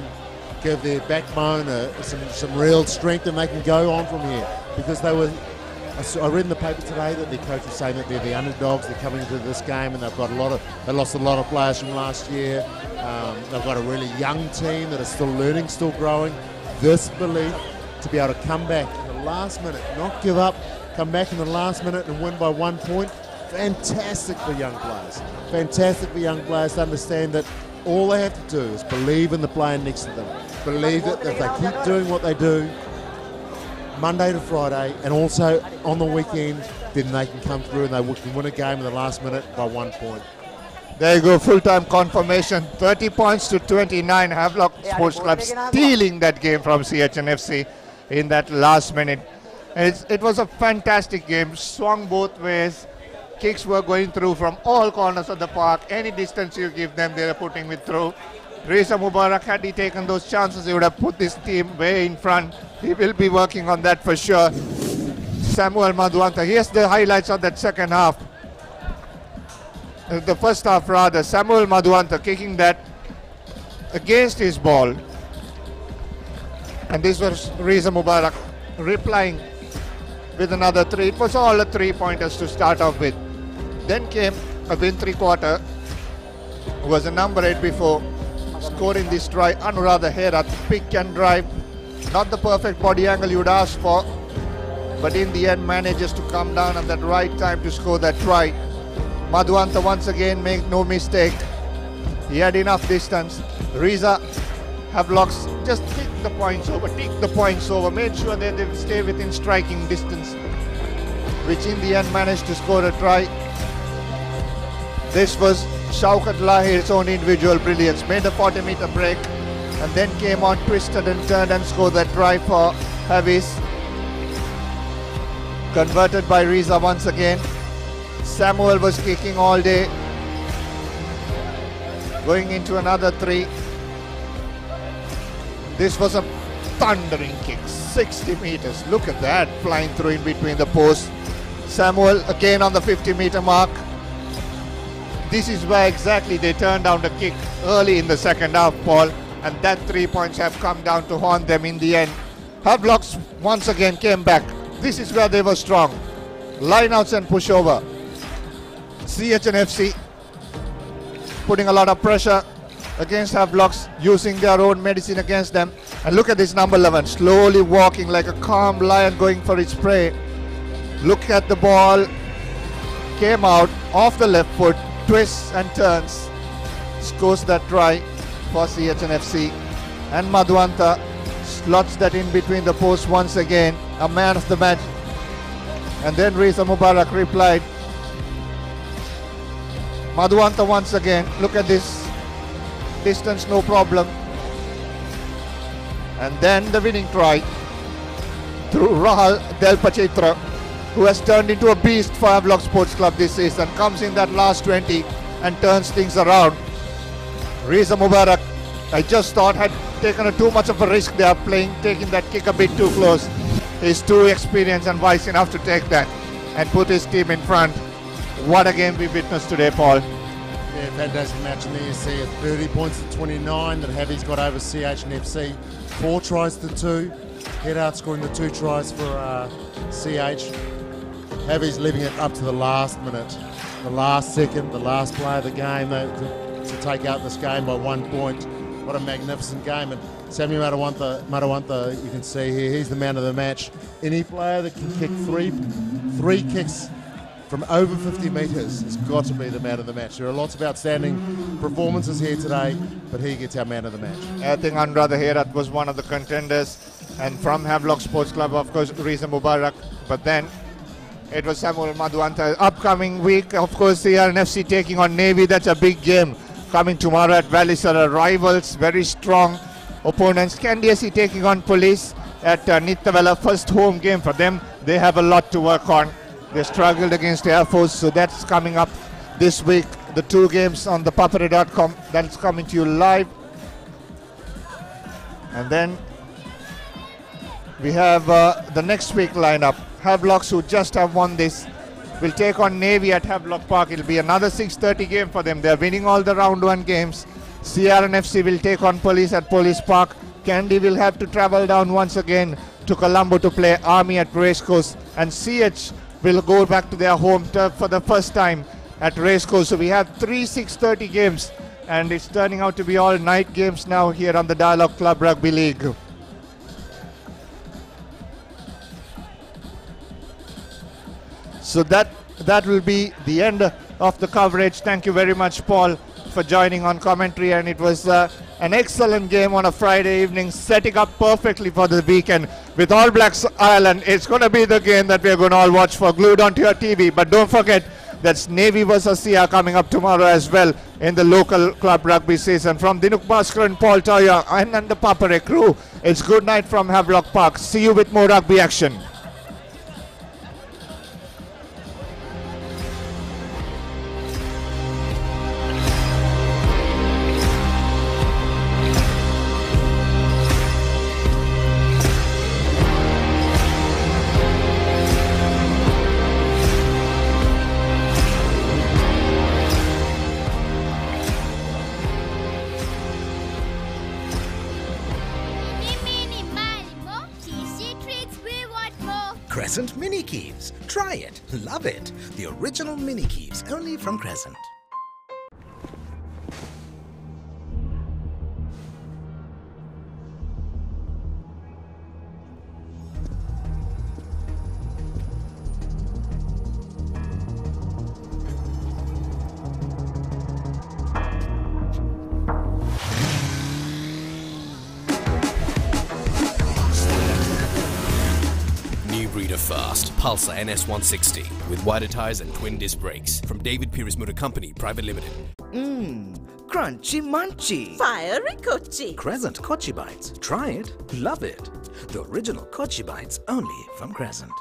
backbone some real strength, and they can go on from here, because they were. I read in the paper today that their coach was saying that they're the underdogs. They're coming into this game, and they lost a lot of players from last year. They've got a really young team that are still learning, still growing. This belief to be able to come back in the last minute, not give up, come back in the last minute and win by 1 point. Fantastic for young players. Fantastic for young players to understand that all they have to do is believe in the player next to them. Believe that if they keep doing what they do Monday to Friday and also on the weekend, then they can come through and they can win a game in the last minute by 1 point. There you go, full-time confirmation. 30 points to 29. Havelock Sports Club stealing that game from CHNFC in that last minute. It was a fantastic game, swung both ways. Kicks were going through from all corners of the park. Any distance you give them, they are putting it through. Reza Mubarak, had he taken those chances, he would have put this team way in front. He will be working on that for sure. Samuel Madhuanta, here's the highlights of that second half. the first half rather, Samuel Madhuanta kicking that against his ball. And this was Reza Mubarak replying with another 3. It was all the 3-pointers to start off with. Then came a win 3-quarter, who was a number 8 before, scoring this try. Anuradha Herath, pick and drive. Not the perfect body angle you'd ask for, but in the end manages to come down at that right time to score that try. Madhuanta once again make no mistake. He had enough distance. Reza Havelocks just ticked the points over, made sure that they stay within striking distance, which in the end managed to score a try. This was Shaukat Lahir's own individual brilliance. Made a 40-meter break and then came on, twisted and turned and scored that try for Havis. Converted by Reza once again. Samuel was kicking all day. Going into another 3. This was a thundering kick, 60 meters. Look at that, flying through in between the posts. Samuel again on the 50-meter mark. This is where exactly they turned down the kick early in the second half, Paul, and that 3 points have come down to haunt them in the end. Havelocks once again came back. This is where they were strong. Lineouts and pushover. CHNFC putting a lot of pressure against Havelocks, using their own medicine against them. And look at this number 11, slowly walking like a calm lion going for its prey. Look at the ball, came out off the left foot, twists and turns, scores that try for CHNFC. And Madhuanta slots that in between the posts once again, a man of the match. And then Reza Mubarak replied. Madhuanta once again, look at this, distance no problem. And then the winning try through Rahal Del Pachitra, who has turned into a beast for Havelock Sports Club this season, comes in that last 20 and turns things around. Reza Mubarak, I just thought had taken too much of a risk there, taking that kick a bit too close. He's too experienced and wise enough to take that and put his team in front. What a game we witnessed today, Paul. Yeah, fantastic match in the ESC at 30 points to 29 that Havi's got over CH and FC. 4 tries to 2. Head out scoring the 2 tries for CH. Havi's living it up to the last minute, the last second, the last play of the game to take out this game by 1 point. What a magnificent game. And Samuel Madhuanta, you can see here, he's the man of the match. Any player that can kick three kicks from over 50 metres has got to be the man of the match. There are lots of outstanding performances here today, but he gets our man of the match. I think Anuradha Herath was one of the contenders, and from Havelock Sports Club, of course, Reza Mubarak, but then it was Samuel Madhuanta. Upcoming week, of course, CRNFC taking on Navy. That's a big game coming tomorrow at Valisara. Rivals, very strong opponents. Candiacy taking on Police at Nittavela. First home game for them. They have a lot to work on. They struggled against Air Force, so that's coming up this week. The 2 games on ThePapare.com. That's coming to you live. And then we have the next week lineup. Havelocks, who just have won this, will take on Navy at Havelock Park. It'll be another 6:30 game for them. They're winning all the round 1 games. CRNFC will take on Police at Police Park. Kandy will have to travel down once again to Colombo to play Army at Racecourse. And CH will go back to their home turf for the first time at Racecourse. So we have 3 6:30 games, and it's turning out to be all night games now here on the Dialogue Club Rugby League. So that will be the end of the coverage. Thank you very much, Paul, for joining on commentary, and it was an excellent game on a Friday evening, setting up perfectly for the weekend with All Blacks Ireland. It's going to be the game that we're going to all watch for, glued onto your TV. But don't forget, that's Navy versus CR coming up tomorrow as well in the local club rugby season. From Dinuk Bhaskar and Paul Toya and the Papare crew, it's good night from Havelock Park. See you with more rugby action. Crescent Mini Keys. Try it. Love it. The original Mini Keys, only from Crescent. New breeder fast, Pulsar NS160 with wider tyres and twin disc brakes from David Pieris Motor Company Private Limited. Crunchy munchy. Fiery Kochi. Crescent Kochi Bites. Try it. Love it. The original Kochi Bites, only from Crescent.